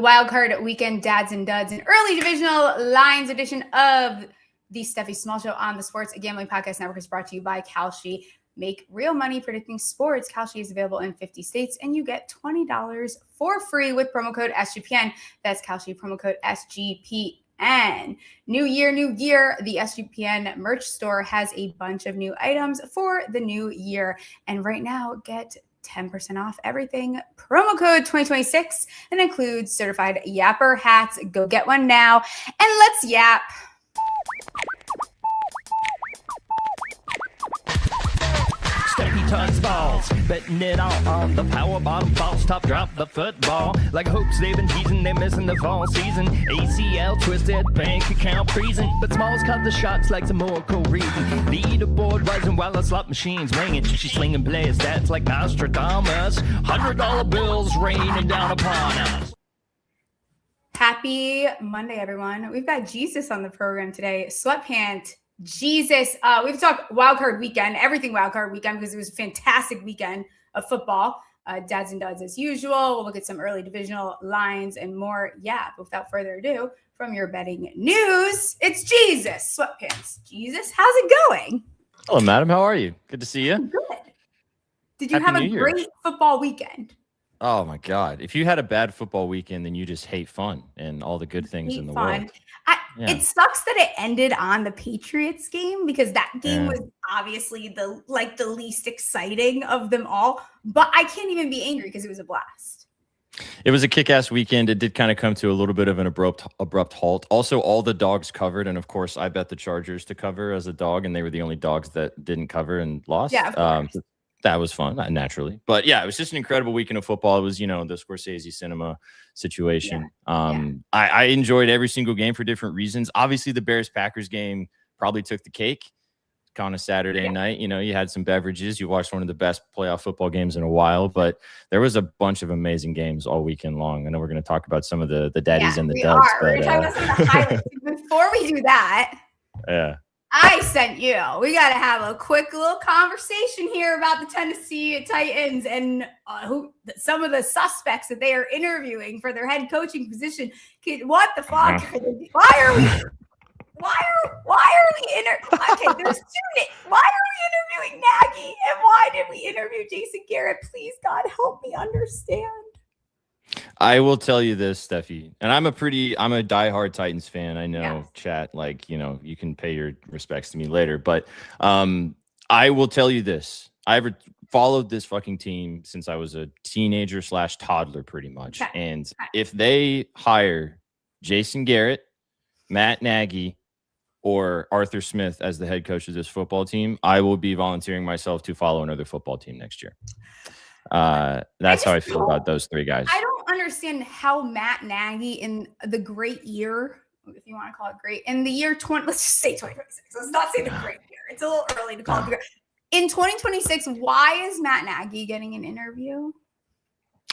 wild card weekend dads and duds, an early divisional lines edition of the Stephie Smalls Show on the Sports Gambling Podcast Network is brought to you by Kalshi. Make real money predicting sports. Kalshi is available in 50 states, and you get $20 for free with promo code SGPN. That's Kalshi, promo code SGPN. New year, new gear. The SGPN merch store has a bunch of new items for the new year. And right now, get 10% off everything. Promo code 2026 and includes certified yapper hats. Go get one now. And let's yap. Stephie touch balls, betting it all on the power bottom false top drop the football. Like hopes they've been teasing, they're missing the fall season. ACL twisted, bank account freezing. But Smalls cut the shots like some more reason. Leaderboard rising while the slot machine's ringing. She's slinging plays, that's like Nostradamus. $100 bills raining down upon us. Happy Monday, everyone. We've got Jesus on the program today. Sweatpant Jesus. We've talked wildcard weekend, everything wildcard weekend, because it was a fantastic weekend of football. Dads and duds as usual. We'll look at some early divisional lines and more. Yeah, but without further ado, from your betting news, it's Jesus. Sweatpants. Jesus, how's it going? Hello, madam. How are you? Good to see you. Good. Did you Happy have a New Year. great football weekend? Oh, my God. If you had a bad football weekend, then you just hate fun and all the good things in the world. Yeah. It sucks that it ended on the Patriots game because that game was obviously the least exciting of them all. But I can't even be angry because it was a blast. It was a kick-ass weekend. It did kind of come to a little bit of an abrupt halt. Also, all the dogs covered. And, of course, I bet the Chargers to cover as a dog, and they were the only dogs that didn't cover and lost. Yeah, of course. That was fun, naturally. But, yeah, it was just an incredible weekend of football. It was, the Scorsese cinema situation. I enjoyed every single game for different reasons. Obviously, the Bears-Packers game probably took the cake on a Saturday night. You had some beverages. You watched one of the best playoff football games in a while. But there was a bunch of amazing games all weekend long. I know we're going to talk about some of the daddies and the duds. We're going to talk about some of the highlights. Before we do that, I sent you. We got to have a quick little conversation here about the Tennessee Titans and some of the suspects that they are interviewing for their head coaching position. What the fuck? Why are we interviewing Nagy, and why did we interview Jason Garrett? Please, God, help me understand. I will tell you this, Steffi, and I'm a diehard Titans fan. I know, chat, you can pay your respects to me later, but I will tell you this. I've followed this fucking team since I was a teenager / toddler, pretty much. Okay. And if they hire Jason Garrett, Matt Nagy, or Arthur Smith as the head coach of this football team, I will be volunteering myself to follow another football team next year. That's how I feel about those three guys. I don't understand how Matt Nagy in the great year, if you want to call it great, in the year let's just say 2026. Let's not say the great year. It's a little early to call it the great. In 2026, why is Matt Nagy getting an interview?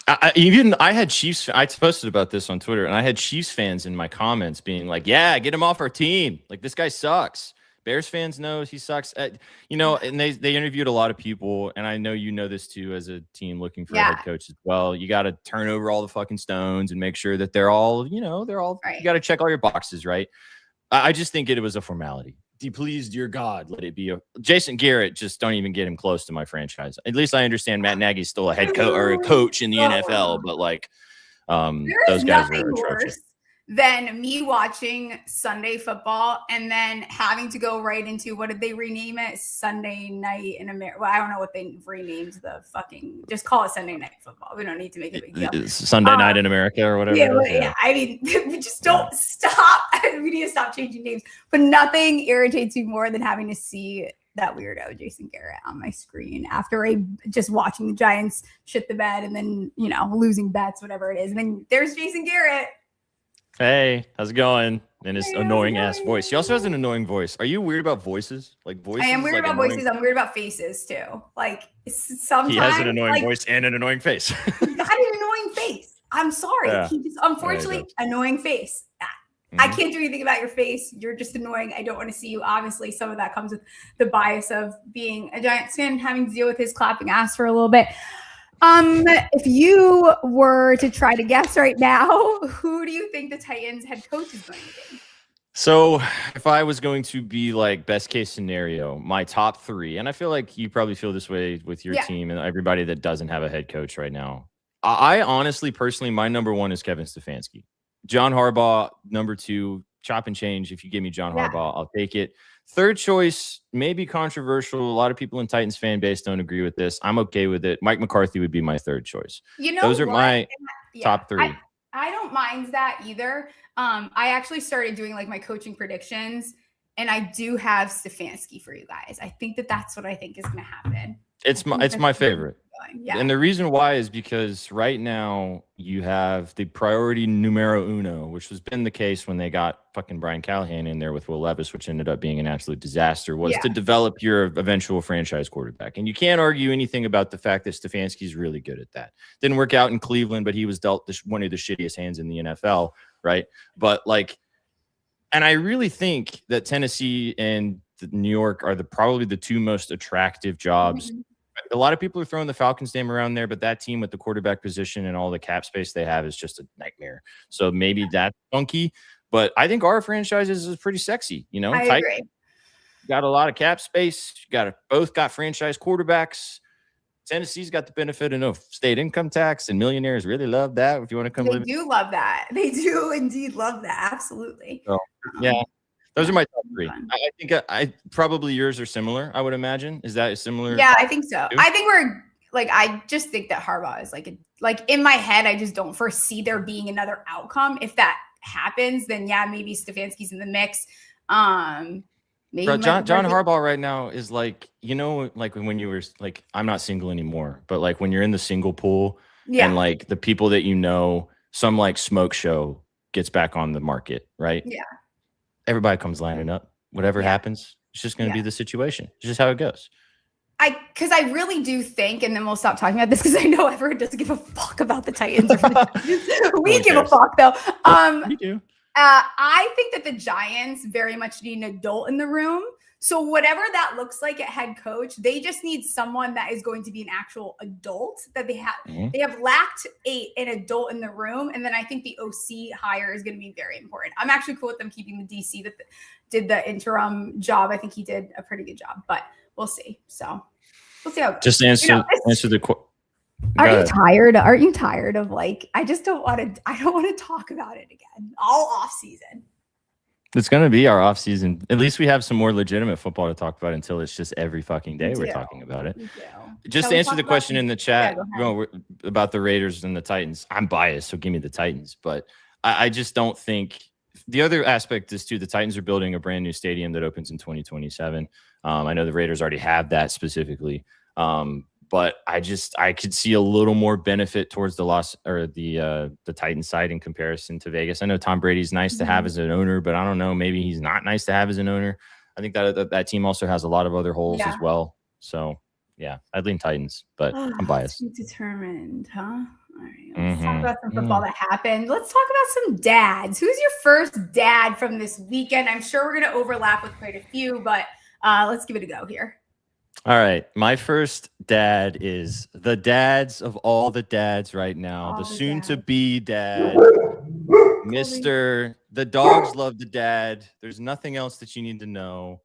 I had Chiefs. I posted about this on Twitter, and I had Chiefs fans in my comments being like, "Yeah, get him off our team. Like, this guy sucks." Bears fans know he sucks. And they interviewed a lot of people, and I know you know this too as a team looking for a head coach as well. You got to turn over all the fucking stones and make sure that they're all right. You got to check all your boxes, right? I just think it was a formality. Please, dear God, let it be Jason Garrett. Just don't even get him close to my franchise. At least I understand Matt Nagy's still a head coach or a coach in the NFL, but those guys are atrocious. Than me watching Sunday football and then having to go right into, what did they rename it? Sunday Night in America. Well, I don't know what they renamed the fucking, just call it Sunday Night Football. We don't need to make a big deal. Sunday Night in America or whatever. Yeah. I mean, we just don't stop. We need to stop changing names. But nothing irritates me more than having to see that weirdo Jason Garrett on my screen after just watching the Giants shit the bed and then, losing bets, whatever it is. And then there's Jason Garrett. Hey, how's it going? And his annoying ass voice. He also has an annoying voice. Are you weird about voices? Like voices? I am weird about voices. I'm weird about faces too. Like sometimes he has an annoying voice and an annoying face. He's got an annoying face. I'm sorry. Yeah. He just unfortunately annoying face. I can't do anything about your face. You're just annoying. I don't want to see you. Obviously, some of that comes with the bias of being a Giants fan, having to deal with his clapping ass for a little bit. If you were to try to guess right now, who do you think the Titans head coach is going to be? So if I was going to be like best case scenario, my top 3, and I feel like you probably feel this way with your team and everybody that doesn't have a head coach right now. I honestly, personally, my number 1 is Kevin Stefanski. John Harbaugh, number 2, chop and change. If you give me John Harbaugh, I'll take it. Third choice, maybe controversial. A lot of people in Titans fan base don't agree with this. I'm okay with it. Mike McCarthy would be my third choice. Those are my top 3. I don't mind that either. I actually started doing like my coaching predictions, and I do have Stefanski for you guys. I think that's what I think is going to happen. It's my favorite. Yeah. And the reason why is because right now you have the priority numero uno, which has been the case when they got fucking Brian Callahan in there with Will Levis, which ended up being an absolute disaster, was to develop your eventual franchise quarterback. And you can't argue anything about the fact that Stefanski's really good at that. Didn't work out in Cleveland, but he was dealt one of the shittiest hands in the NFL, right? But and I really think that Tennessee and New York are probably the 2 most attractive jobs. Mm-hmm. A lot of people are throwing the Falcons name around there, but that team with the quarterback position and all the cap space they have is just a nightmare. So maybe that's funky, but I think our franchises is pretty sexy. You know, I agree. Got a lot of cap space. Both got franchise quarterbacks. Tennessee's got the benefit of no state income tax, and millionaires really love that. If you want to come, they do love that. They do indeed love that. Absolutely. So, yeah. Those are my top 3. I think I probably yours are similar. I would imagine. Is that similar? Yeah, I think so. I think we're I just think that Harbaugh is in my head. I just don't foresee there being another outcome. If that happens, then maybe Stefanski's in the mix. Maybe John Harbaugh right now is when you were I'm not single anymore, but when you're in the single pool and the people that some smoke show gets back on the market, right? Yeah. Everybody comes lining up. Whatever happens, it's just going to be the situation. It's just how it goes. Because I really do think, and then we'll stop talking about this because I know everyone doesn't give a fuck about the Titans. We give a fuck though. We do. I think that the Giants very much need an adult in the room. So whatever that looks like at head coach, they just need someone that is going to be an actual adult that they have. Mm-hmm. They have lacked an adult in the room. And then I think the OC hire is going to be very important. I'm actually cool with them keeping the DC that did the interim job. I think he did a pretty good job, but we'll see. So we'll see how it goes. Just answer the question. Aren't you tired? Aren't you tired of I don't want to talk about it again all off season. It's going to be our off season. At least we have some more legitimate football to talk about until it's just every fucking day we're talking about it. Just to answer the question in the chat about the Raiders and the Titans. I'm biased, so give me the Titans. But I just don't think the other aspect is too, the Titans are building a brand new stadium that opens in 2027. I know the Raiders already have that specifically. But I could see a little more benefit towards the Titans side in comparison to Vegas. I know Tom Brady's nice to have as an owner, but I don't know, maybe he's not nice to have as an owner. I think that team also has a lot of other holes as well. So yeah, I'd lean Titans, but I'm biased. Determined, huh? All right, let's talk about some football that happened. Let's talk about some dads. Who's your first dad from this weekend? I'm sure we're going to overlap with quite a few, but let's give it a go here. All right. My first dad is the dads of all the dads right now. The soon-to-be dad. Mr. The dogs love the dad. There's nothing else that you need to know.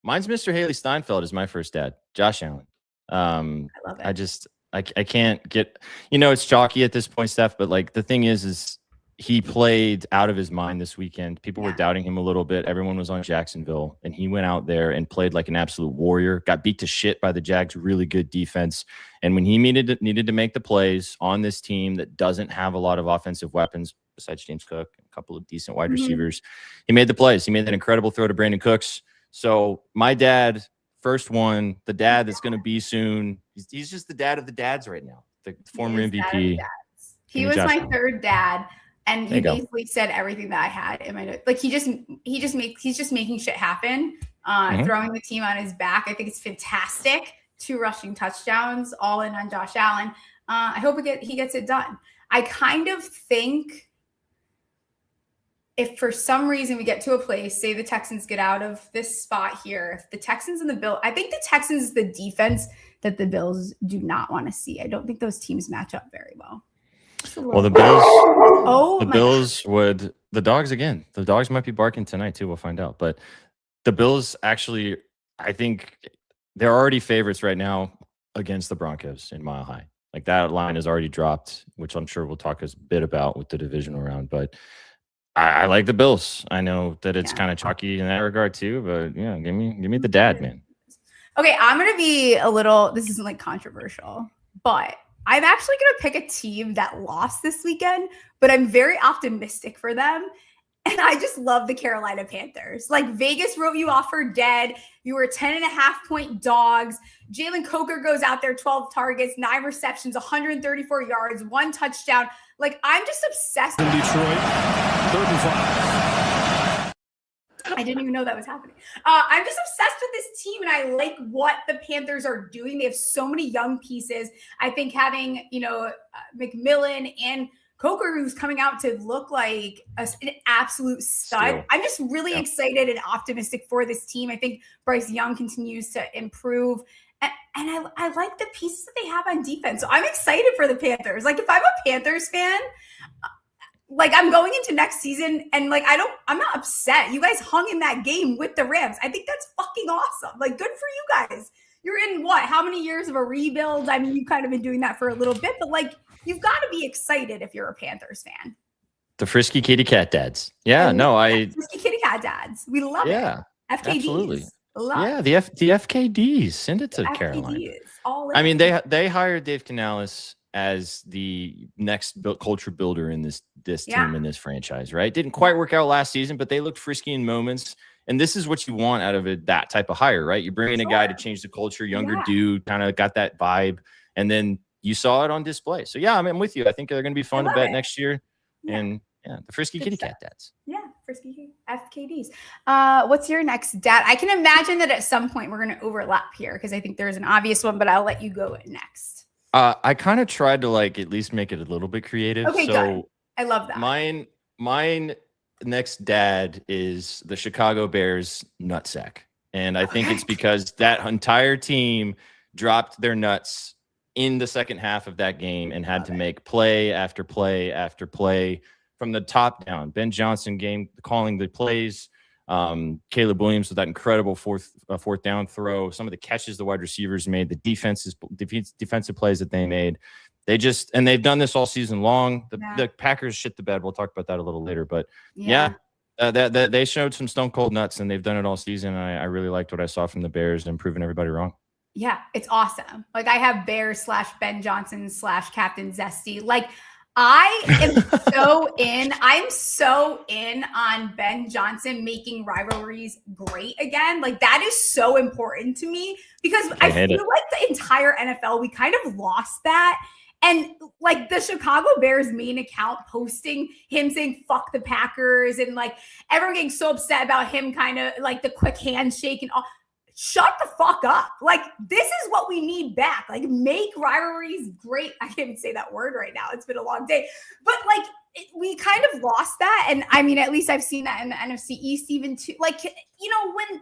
Mine's Mr. Haley Steinfeld is my first dad. Josh Allen. I love it. I can't get, it's chalky at this point, Steph, but the thing is he played out of his mind this weekend. People were doubting him a little bit. Everyone was on Jacksonville, and he went out there and played like an absolute warrior, got beat to shit by the Jags' really good defense. And when he needed to make the plays on this team that doesn't have a lot of offensive weapons, besides James Cook, a couple of decent wide receivers, he made the plays. He made that incredible throw to Brandon Cooks. So my dad, first one, the dad that's going to be soon, he's just the dad of the dads right now, the former MVP. He was my third dad. And he basically said everything that I had in my notes. He's just making shit happen, throwing the team on his back. I think it's fantastic. 2 rushing touchdowns, all in on Josh Allen. I hope he gets it done. I kind of think if for some reason we get to a place, say the Texans get out of this spot here, if the Texans and the Bills, I think the Texans is the defense that the Bills do not want to see. I don't think those teams match up very well. Well, the Bills, God. The dogs again. The dogs might be barking tonight too. We'll find out. But the Bills actually, I think they're already favorites right now against the Broncos in Mile High. Like that line has already dropped, which I'm sure we'll talk a bit about with the divisional round. But I like the Bills. I know that it's kind of chalky in that regard too. But yeah, give me the dad, man. Okay, I'm gonna be a little. This isn't like controversial, but I'm actually going to pick a team that lost this weekend, but I'm very optimistic for them. And I just love the Carolina Panthers. Like Vegas wrote you off for dead. You were 10.5-point dogs. Jalen Coker goes out there, 12 targets, 9 receptions, 134 yards, 1 touchdown. Like I'm just obsessed. In Detroit, 3rd and 5. I didn't even know that was happening. I'm just obsessed with this team, and I like what the Panthers are doing. They have so many young pieces. I think having, McMillan and Coker, who's coming out to look like an absolute stud. I'm just really excited and optimistic for this team. I think Bryce Young continues to improve. And I like the pieces that they have on defense. So I'm excited for the Panthers. Like if I'm a Panthers fan, like I'm going into next season and like I'm not upset. You guys hung in that game with the Rams. I think that's fucking awesome. Like good for you guys. You're in how many years of a rebuild? I mean, you've kind of been doing that for a little bit, but like you've got to be excited if you're a Panthers fan. The frisky kitty cat dads. Yeah, frisky kitty cat dads. We love it. Yeah. FKDs. Absolutely. Love the FKDs. Send it to Carolina. I mean, they hired Dave Canales as the next culture builder in this team, in this franchise, right? Didn't quite work out last season, but they looked frisky in moments. And this is what you want out of it, that type of hire, right? You bring in a guy to change the culture, younger dude, kind of got that vibe. And then you saw it on display. So, yeah, I'm with you. I think they're going to be fun to bet next year. Yeah. And, the frisky kitty cat dads. Yeah, frisky FKDs. What's your next dad? I can imagine that at some point we're going to overlap here because I think there's an obvious one, but I'll let you go next. I kind of tried to at least make it a little bit creative. Okay, good. I love that. Mine next dad is the Chicago Bears nutsack. And I think it's because that entire team dropped their nuts in the second half of that game and had to make play after play after play from the top down. Ben Johnson calling the plays. Caleb Williams with that incredible fourth down throw. Some of the catches the wide receivers made, the defensive plays that they made. They've done this all season long. The Packers shit the bed. We'll talk about that a little later. But that they showed some stone cold nuts, and they've done it all season. I really liked what I saw from the Bears and proving everybody wrong. Yeah, it's awesome. Like I have Bears /Ben Johnson /Captain Zesty. Like I am so in. I'm so in on Ben Johnson making rivalries great again. Like that is so important to me because I feel like the entire NFL, we kind of lost that. And like the Chicago Bears main account posting him saying, fuck the Packers. And like everyone getting so upset about him kind of like the quick handshake and all. Shut the fuck up. Like, this is what we need back. Like, make rivalries great. I can't even say that word right now. It's been a long day. But, like, we kind of lost that. And, I mean, at least I've seen that in the NFC East even too. Like, when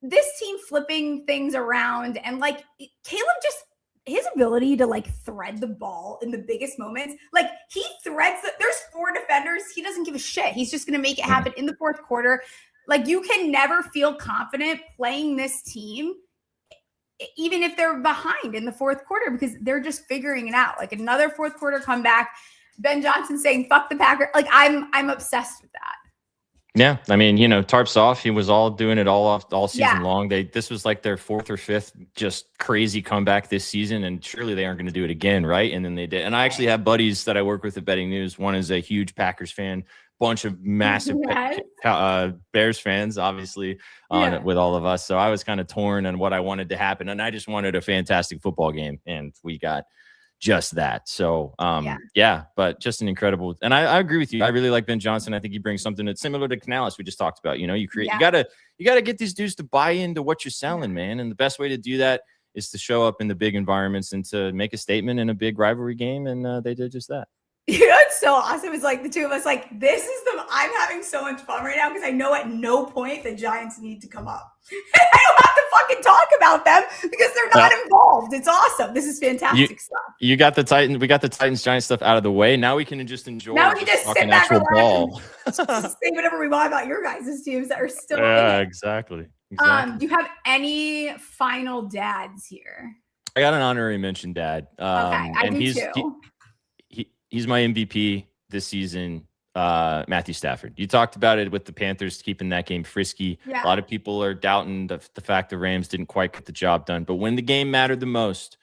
this team flipping things around and, like, Caleb just – his ability to, like, thread the ball in the biggest moments. Like, he threads – there's 4 defenders. He doesn't give a shit. He's just going to make it happen in the fourth quarter. Like, you can never feel confident playing this team, even if they're behind in the fourth quarter, because they're just figuring it out. Like, another fourth quarter comeback, Ben Johnson saying, fuck the Packers. Like, I'm obsessed with that. Yeah. I mean, tarps off. He was all doing it all season long. This was like their 4th or 5th just crazy comeback this season, and surely they aren't going to do it again, right? And then they did. And I actually have buddies that I work with at Betting News. One is a huge Packers fan. Bunch of massive Bears fans, obviously, with all of us. So I was kind of torn on what I wanted to happen. And I just wanted a fantastic football game. And we got just that. So, but just an incredible. And I agree with you. I really like Ben Johnson. I think he brings something that's similar to Canales we just talked about. You gotta get these dudes to buy into what you're selling, man. And the best way to do that is to show up in the big environments and to make a statement in a big rivalry game. And they did just that. You know, it's so awesome. It's like the two of us, like, I'm having so much fun right now because I know at no point the Giants need to come up. I don't have to fucking talk about them because they're not involved. It's awesome. This is fantastic stuff. We got the Titans Giants stuff out of the way. Now we can just enjoy. Now we can just sit back and ball. say whatever we want about your guys' teams that are still. Yeah, exactly. Do you have any final dads here? I got an honorary mention dad. Okay, I do too. He's my MVP this season, Matthew Stafford. You talked about it with the Panthers keeping that game frisky. Yeah. A lot of people are doubting the fact the Rams didn't quite get the job done. But when the game mattered the most,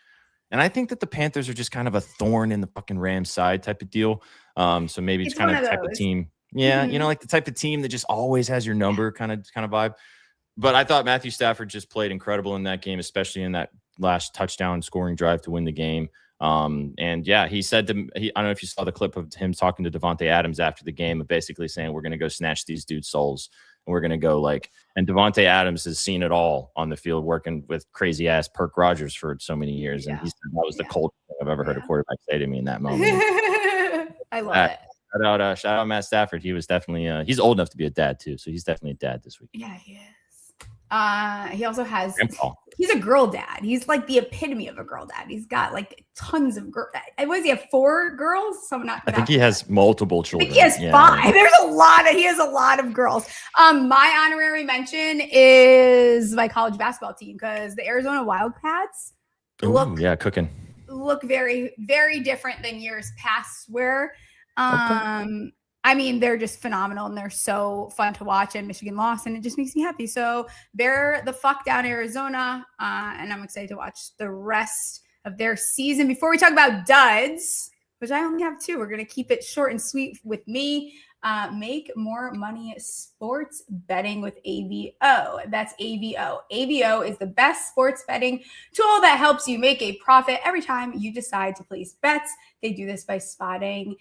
and I think that the Panthers are just kind of a thorn in the fucking Rams side type of deal. So maybe it's kind of the type of team. Yeah, you know, like the type of team that just always has your number kind of vibe. But I thought Matthew Stafford just played incredible in that game, especially in that last touchdown scoring drive to win the game. And yeah, he said I don't know if you saw the clip of him talking to Davante Adams after the game, of basically saying, we're going to go snatch these dudes' souls. And we're going to go and Davante Adams has seen it all on the field, working with crazy ass Perk Rogers for so many years. Yeah. And he said that was the coldest thing I've ever heard a quarterback say to me in that moment. I love it. Shout out Matt Stafford. He was definitely, he's old enough to be a dad too. So he's definitely a dad this week. Yeah, he is. He also has, he's a girl dad. He's like the epitome of a girl dad. He's got like tons of girls. What does he have? 4 girls? I think he has multiple children. I think he has 5. He has a lot of girls. My honorary mention is my college basketball team, because the Arizona Wildcats look very, very different than years past where, I mean, they're just phenomenal and they're so fun to watch, and Michigan lost and it just makes me happy. So bear the fuck down, Arizona. And I'm excited to watch the rest of their season. Before we talk about duds, which I only have 2, we're going to keep it short and sweet with me. Make more money sports betting with AVO. That's AVO. AVO is the best sports betting tool that helps you make a profit every time you decide to place bets. They do this by spotting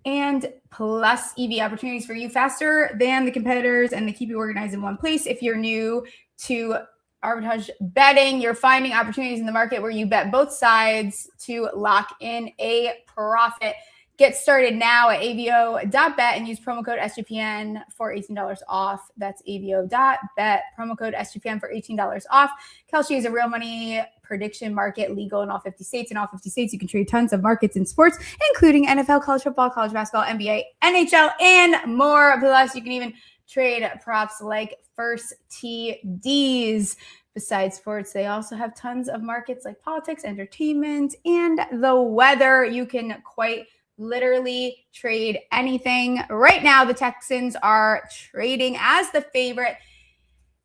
and plus EV opportunities for you faster than the competitors, and they keep you organized in one place. If you're new to arbitrage betting, you're finding opportunities in the market where you bet both sides to lock in a profit. Get started now at avo.bet and use promo code SGPN for $18 off. That's avo.bet, promo code SGPN for $18 off. Kalshi is a real money prediction market, legal in all 50 states. In all 50 states, you can trade tons of markets in sports, including NFL, college football, college basketball, NBA, NHL, and more. Plus, you can even trade props like first TDs. Besides sports, they also have tons of markets like politics, entertainment, and the weather. You can quite literally trade anything. Right now, the Texans are trading as the favorite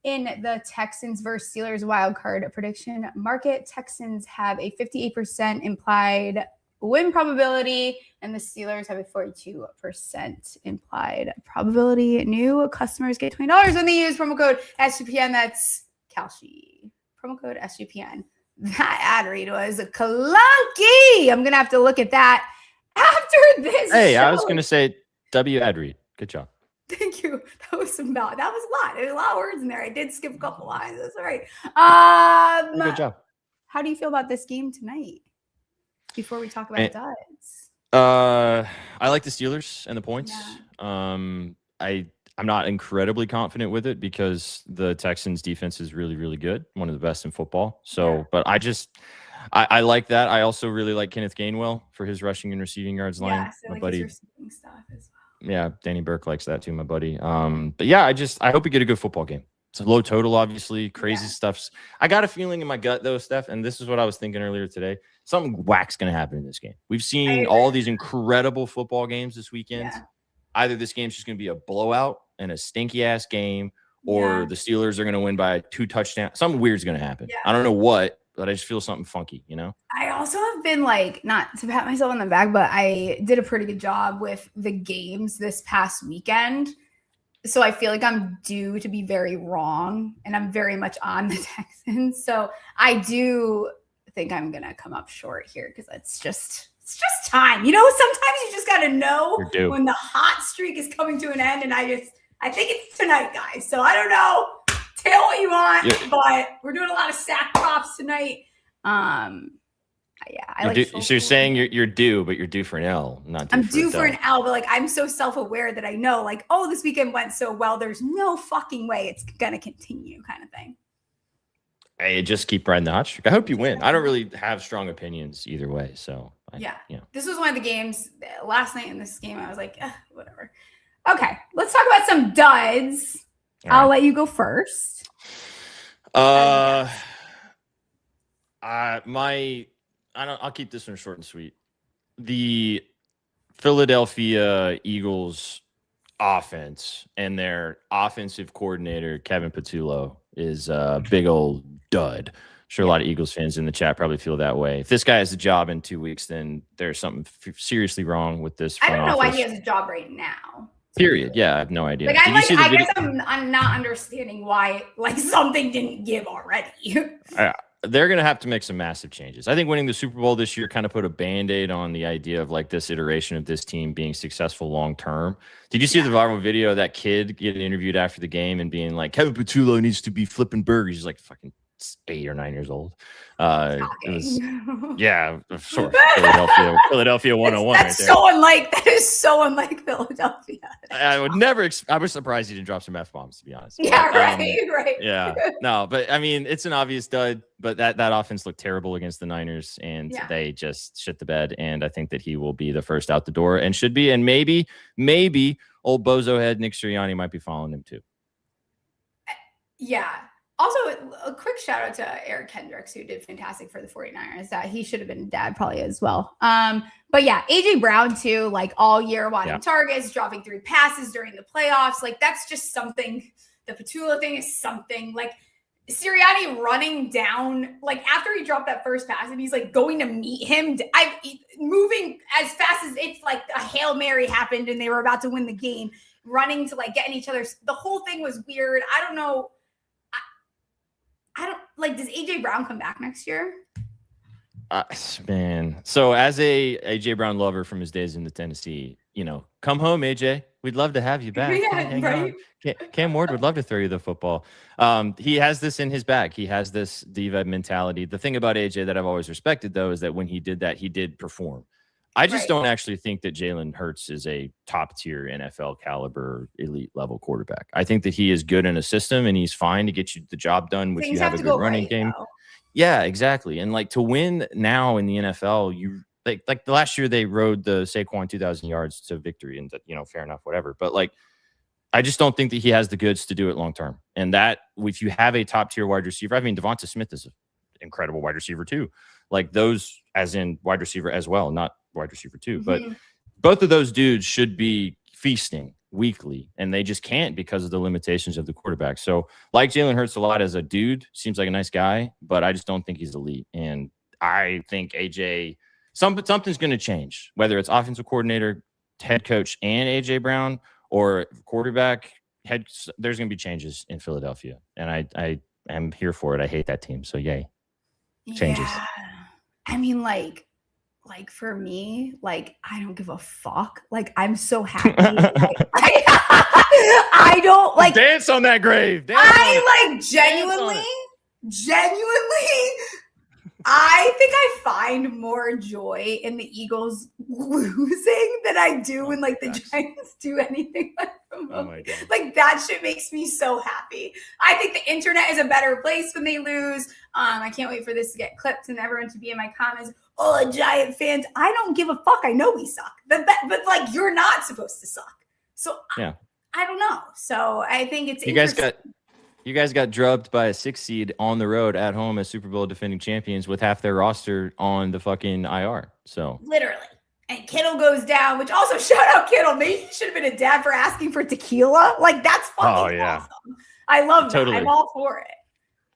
in the Texans versus Steelers wild card prediction market. Texans have a 58% implied win probability, and the Steelers have a 42% implied probability. New customers get $20 when they use promo code SGPN. That's Kalshi. Promo code SGPN. That ad read was clunky. I'm going to have to look at that after this show. I was going to say W ad read. Good job. Thank you. That was a lot. There's a lot of words in there. I did skip a couple lines. That's all right. Good job. How do you feel about this game tonight? Before we talk about duds. I like the Steelers and the points. Yeah. I'm not incredibly confident with it because the Texans defense is really, really good. One of the best in football. So, yeah. But I like that. I also really like Kenneth Gainwell for his rushing and receiving yards line. Yeah, so my like buddy. his receiving stuff as well. Yeah, Danny Burke likes that too, my buddy. But yeah, I hope we get a good football game. It's a low total, obviously. Crazy stuff. I got a feeling in my gut though, Steph, and this is what I was thinking earlier today. Something whack's going to happen in this game. We've seen all these incredible football games this weekend. Yeah. Either this game's just going to be a blowout and a stinky ass game, or the Steelers are going to win by 2 touchdowns. Something weird's going to happen. Yeah. I don't know what, but I just feel something funky, you know? I also have been not to pat myself on the back, but I did a pretty good job with the games this past weekend. So I feel like I'm due to be very wrong, and I'm very much on the Texans. So I do think I'm going to come up short here because it's just time. You know, sometimes you just got to know when the hot streak is coming to an end. And I think it's tonight, guys. So I don't know. Tell what you want, but we're doing a lot of sack props tonight. I Yeah. So you're saying you're due, but you're due for an L, not due I'm for due a for an L. L, but like I'm so self-aware that I know, like, oh, this weekend went so well. There's no fucking way it's gonna continue, kind of thing. Hey, just keep riding the hot streak. I hope you win. I don't really have strong opinions either way. So This was one of the games last night in this game. I was like, whatever. Okay, let's talk about some duds. I'll let you go first. I'll keep this one short and sweet. The Philadelphia Eagles offense and their offensive coordinator, Kevin Patullo, is a big old dud. Sure, a lot of Eagles fans in the chat probably feel that way. If this guy has a job in 2 weeks, then there's something seriously wrong with this front I don't know office. why he has a job right now. Period. Yeah, I have no idea. Like, I guess I'm not understanding why like something didn't give already. They're going to have to make some massive changes. I think winning the Super Bowl this year kind of put a Band-Aid on the idea of like this iteration of this team being successful long term. Did you see the viral video of that kid getting interviewed after the game and being like, Kevin Patullo needs to be flipping burgers? He's like fucking 8 or 9 years old. It was, sort of Philadelphia 101. That's right there. so unlike. That is so unlike Philadelphia. I would never. I was surprised he didn't drop some F-bombs, to be honest. Yeah, right. Yeah, no, but I mean, it's an obvious dud. But that offense looked terrible against the Niners, and they just shit the bed. And I think that he will be the first out the door, and should be. And maybe old bozo head Nick Sirianni might be following him too. Yeah. Also, a quick shout out to Eric Kendricks, who did fantastic for the 49ers. That he should have been a dad probably as well. But yeah, AJ Brown too, like all year wanting targets, dropping 3 passes during the playoffs. Like that's just something. The Patullo thing is something. Like Sirianni running down, like after he dropped that first pass and he's like going to meet him. Moving as fast as it's like a Hail Mary happened and they were about to win the game, running to like get in each other's. The whole thing was weird. I don't know. I don't like. Does AJ Brown come back next year? Man, so as a AJ Brown lover from his days in the Tennessee, come home, AJ. We'd love to have you back. Yeah, right. Cam Ward would love to throw you the football. He has this in his bag. He has this diva mentality. The thing about AJ that I've always respected, though, is that when he did that, he did perform. I just don't actually think that Jalen Hurts is a top-tier NFL caliber elite level quarterback. I think that he is good in a system and he's fine to get you the job done if you have a good running game. Though. Yeah, exactly. And like to win now in the NFL, you like the last year they rode the Saquon 2,000 yards to victory, and fair enough, whatever. But like, I just don't think that he has the goods to do it long term. And that if you have a top-tier wide receiver, I mean, Devonta Smith is an incredible wide receiver too. Like those, as in wide receiver as well, not wide receiver too. But both of those dudes should be feasting weekly, and they just can't because of the limitations of the quarterback. So like Jalen Hurts a lot as a dude, seems like a nice guy, but I just don't think he's elite. And I think AJ, something's going to change, whether it's offensive coordinator, head coach, and AJ Brown, or quarterback head. There's going to be changes in Philadelphia, and I am here for it. I hate that team, so yay, changes. Yeah. I mean, like for me, like I don't give a fuck. Like I'm so happy. I don't like dance on that grave. Genuinely. I think I find more joy in the Eagles losing than I do when like the Giants do anything from them. Like that shit makes me so happy. I think the internet is a better place when they lose. I can't wait for this to get clipped and everyone to be in my comments. Oh, Giant fans, I don't give a fuck. I know we suck, but like you're not supposed to suck. So yeah, I don't know. So I think it's You guys got drubbed by a 6 seed on the road at home as Super Bowl defending champions with half their roster on the fucking IR. So literally. And Kittle goes down, which also shout out Kittle. Maybe he should have been a dad for asking for tequila. Like that's fucking awesome. I love that. I'm all for it.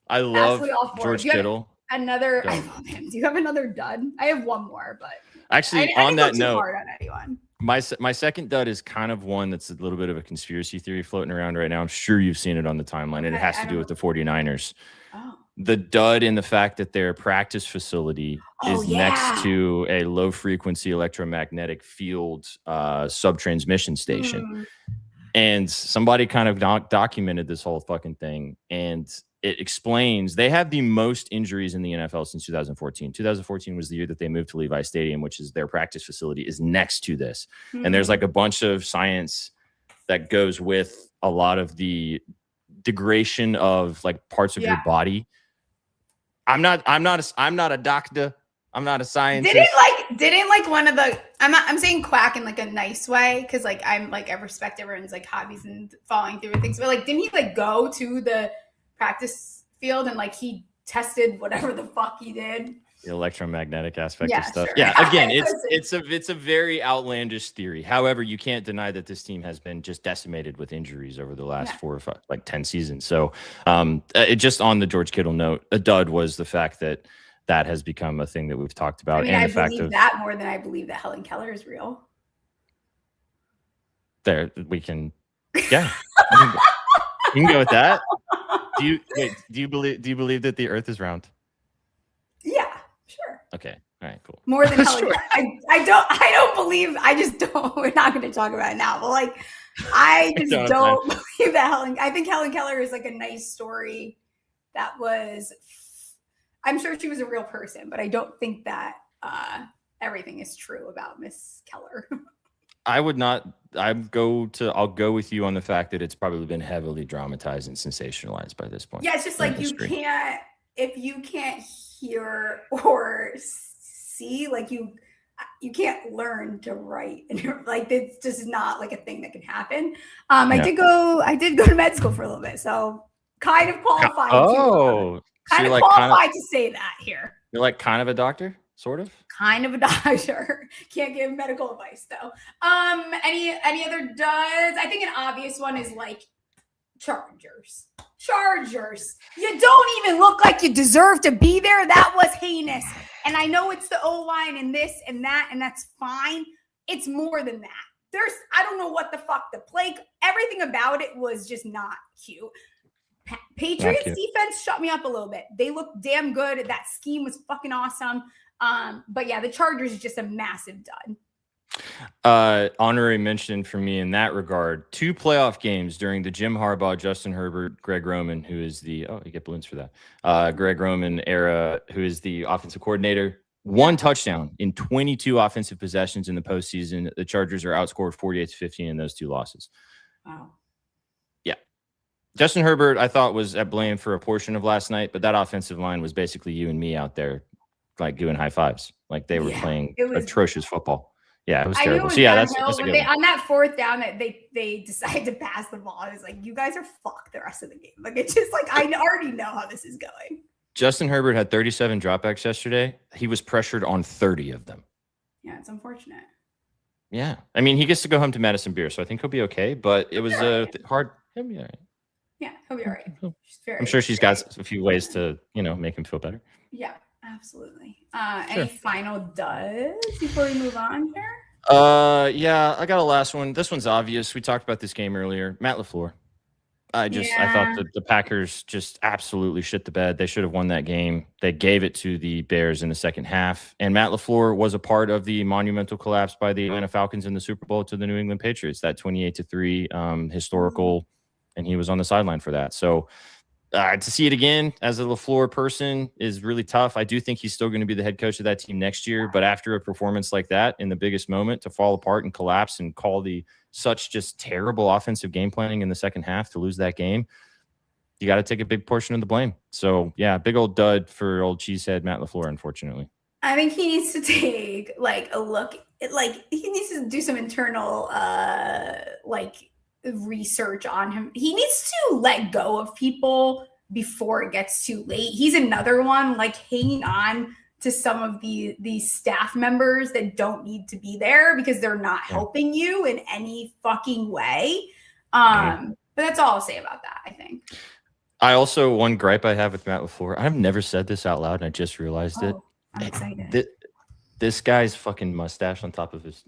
I love George Kittle. I love him. Do you have another dud? I have one more, but actually on that note, hard on anyone. My second dud is kind of one that's a little bit of a conspiracy theory floating around right now. I'm sure you've seen it on the timeline, and it has to do with the 49ers. Oh. The dud in the fact that their practice facility is next to a low-frequency electromagnetic field sub-transmission station. And somebody kind of documented this whole fucking thing. And it explains they have the most injuries in the NFL since 2014. 2014 was the year that they moved to Levi Stadium, which is their practice facility is next to this. And there's like a bunch of science that goes with a lot of the degradation of like parts of your body. I'm not a doctor. I'm not a scientist. Didn't like one of the, I'm saying quack in like a nice way. Cause like, I respect everyone's like hobbies and following through with things, but like, didn't he like go to the practice field and like he tested whatever the fuck he did? The electromagnetic aspect of stuff. Sure. Yeah. Again, it's a very outlandish theory. However, you can't deny that this team has been just decimated with injuries over the last 4 or 5, like 10 seasons. So it just on the George Kittle note, a dud was the fact that has become a thing that we've talked about. I mean, I believe that more than I believe that Helen Keller is real. There, we can, yeah. You can go with that. Do you believe that the Earth is round? Yeah, sure. Okay. All right. Cool. More than Helen. Sure. I don't believe. I just don't. We're not going to talk about it now. But like, I just don't believe that Helen. I think Helen Keller is like a nice story. That was. I'm sure she was a real person, but I don't think that everything is true about Miss Keller. I would not. I'll go with you on the fact that it's probably been heavily dramatized and sensationalized by this point. Yeah, it's just like if you can't hear or see, like you can't learn to write, and like it's just not like a thing that can happen. I did go to med school for a little bit, so kind of qualified. Qualified to say that here. You're like kind of a doctor, sort of. Kind of a doctor. Can't give medical advice though. Any other duds? I think an obvious one is like Chargers. You don't even look like you deserve to be there. That was heinous. And I know it's the O-line and this and that, and that's fine. It's more than that. I don't know what the fuck the play. Everything about it was just not cute. Patriots defense shut me up a little bit. They looked damn good. That scheme was fucking awesome. But yeah, the Chargers is just a massive dud. Honorary mention for me in that regard, 2 playoff games during the Jim Harbaugh, Justin Herbert, Greg Roman, who is you get balloons for that. Greg Roman era, who is the offensive coordinator. 1 touchdown in 22 offensive possessions in the postseason. The Chargers are outscored 48-15 in those 2 losses. Wow. Yeah. Justin Herbert, I thought, was at blame for a portion of last night, but that offensive line was basically you and me out there, like doing high fives. Like they were playing atrocious football. Yeah, it was terrible. So yeah, that's a good one. On that 4th down that they decided to pass the ball, I was like, you guys are fucked the rest of the game. Like it's just like I already know how this is going. Justin Herbert had 37 dropbacks yesterday. He was pressured on 30 of them. Yeah, it's unfortunate. Yeah. I mean, he gets to go home to Madison Beer, so I think he'll be okay, but it was hard. He'll be all right. Yeah, he'll be all right. I'm sure she's got a few ways to, make him feel better. Yeah, absolutely. Any final duds before we move on here? Yeah, I got a last one. This one's obvious. We talked about this game earlier. Matt LaFleur. I thought that the Packers just absolutely shit the bed. They should have won that game. They gave it to the Bears in the second half. And Matt LaFleur was a part of the monumental collapse by the Atlanta Falcons in the Super Bowl to the New England Patriots, that 28-3 historical, and he was on the sideline for that. So to see it again as a LaFleur person is really tough. I do think he's still going to be the head coach of that team next year. But after a performance like that in the biggest moment, to fall apart and collapse and call such just terrible offensive game planning in the second half to lose that game, you got to take a big portion of the blame. So yeah, big old dud for old cheesehead Matt LaFleur, unfortunately. I think he needs to take like a look at, like he needs to do some internal research on him. He needs to let go of people before it gets too late. He's another one like hanging on to some of these staff members that don't need to be there because they're not helping you in any fucking way. But that's all I'll say about that, I think. I also, one gripe I have with Matt LaFleur, I've never said this out loud and I just realized it. I'm excited. This guy's fucking mustache on top of his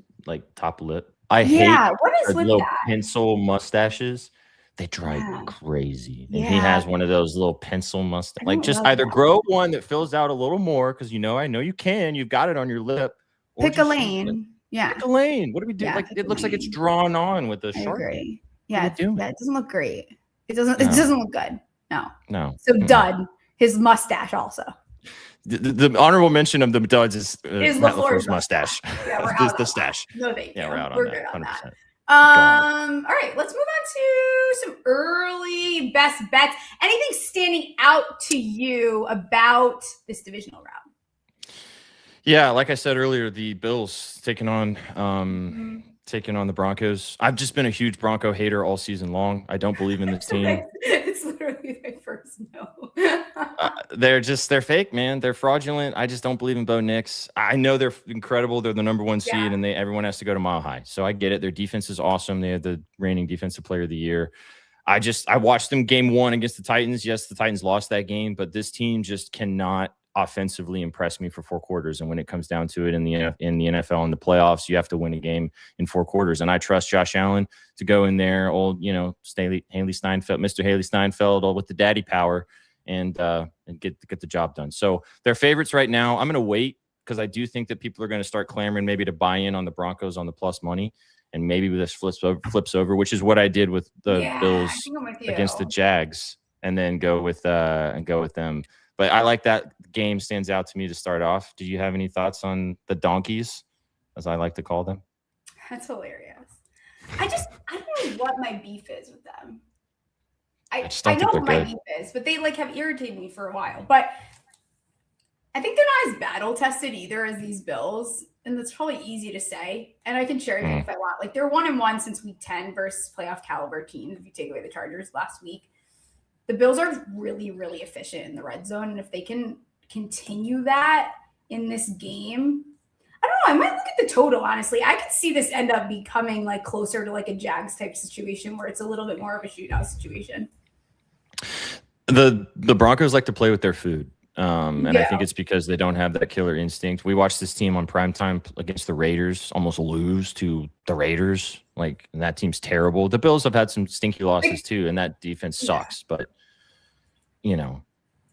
top lip. I hate what is with little that? pencil mustaches. They drive me crazy. And he has one of those little pencil mustaches. Like, just either grow one that fills out a little more, because I know you can. You've got it on your lip. Pick a lane. Pick a lane. What do we do? It looks like it's drawn on with a Sharpie. Yeah, that doesn't look great. It doesn't look good. No. So dud. His mustache also. The honorable mention of the duds is Matt LaFleur's LaFleur's mustache. Yeah, we're out the on stash. that. No, thank you. Yeah, we're out We're on good that. on 100%. that. All right, let's move on to some early best bets. Anything standing out to you about this divisional round? Yeah, like I said earlier, the Bills taking on the Broncos. I've just been a huge Bronco hater all season long. I don't believe in this team. It's literally my first no. They're fake, man. They're fraudulent. I just don't believe in Bo Nix. I know they're incredible. They're the number one seed, and everyone has to go to Mile High. So I get it. Their defense is awesome. They had the reigning defensive player of the year. I watched them game 1 against the Titans. Yes, the Titans lost that game, but this team just cannot offensively impress me for 4 quarters. And when it comes down to it in the NFL and the playoffs, you have to win a game in 4 quarters. And I trust Josh Allen to go in there, Haley Steinfeld, Mr. Haley Steinfeld, with the daddy power and get the job done. So they're favorites right now. I'm going to wait because I do think that people are going to start clamoring maybe to buy in on the Broncos on the plus money. And maybe this flips over, which is what I did with the Bills against the Jags, and then go with them. But I like that game stands out to me to start off. Do you have any thoughts on the donkeys, as I like to call them? That's hilarious. I don't know what my beef is with them. I know what my beef is, but they have irritated me for a while. But I think they're not as battle tested either as these Bills. And that's probably easy to say. And I can cherry pick if I want. They're 1-1 since week 10 versus playoff caliber teams. If you take away the Chargers last week, the Bills are really, really efficient in the red zone. And if they can continue that in this game, I don't know. I might look at the total, honestly. I could see this end up becoming closer to a Jags type situation where it's a little bit more of a shootout situation. The Broncos like to play with their food. I think it's because they don't have that killer instinct. We watched this team on primetime against the Raiders almost lose to the Raiders. And that team's terrible. The Bills have had some stinky losses too, and that defense sucks. But, I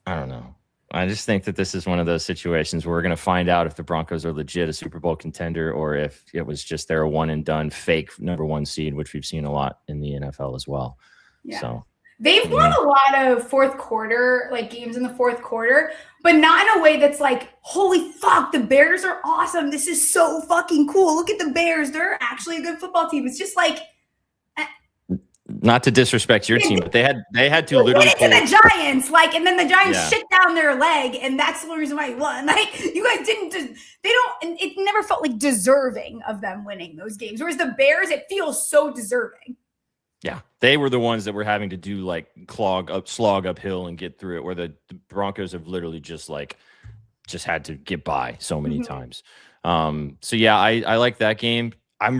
don't know. I just think that this is one of those situations where we're going to find out if the Broncos are legit a Super Bowl contender or if it was just they're a one-and-done fake number 1 seed, which we've seen a lot in the NFL as well. Yeah. So. They've won a lot of fourth quarter, games in the fourth quarter, but not in a way that's holy fuck, the Bears are awesome. This is so fucking cool. Look at the Bears. They're actually a good football team. It's just not to disrespect your team, but they had to literally pull it to the Giants, and then the Giants shit down their leg, and that's the reason why he won. You guys it never felt deserving of them winning those games. Whereas the Bears, it feels so deserving. Yeah, they were the ones that were having to do slog uphill and get through it, where the Broncos have literally just had to get by so many times. So yeah, I like that game. I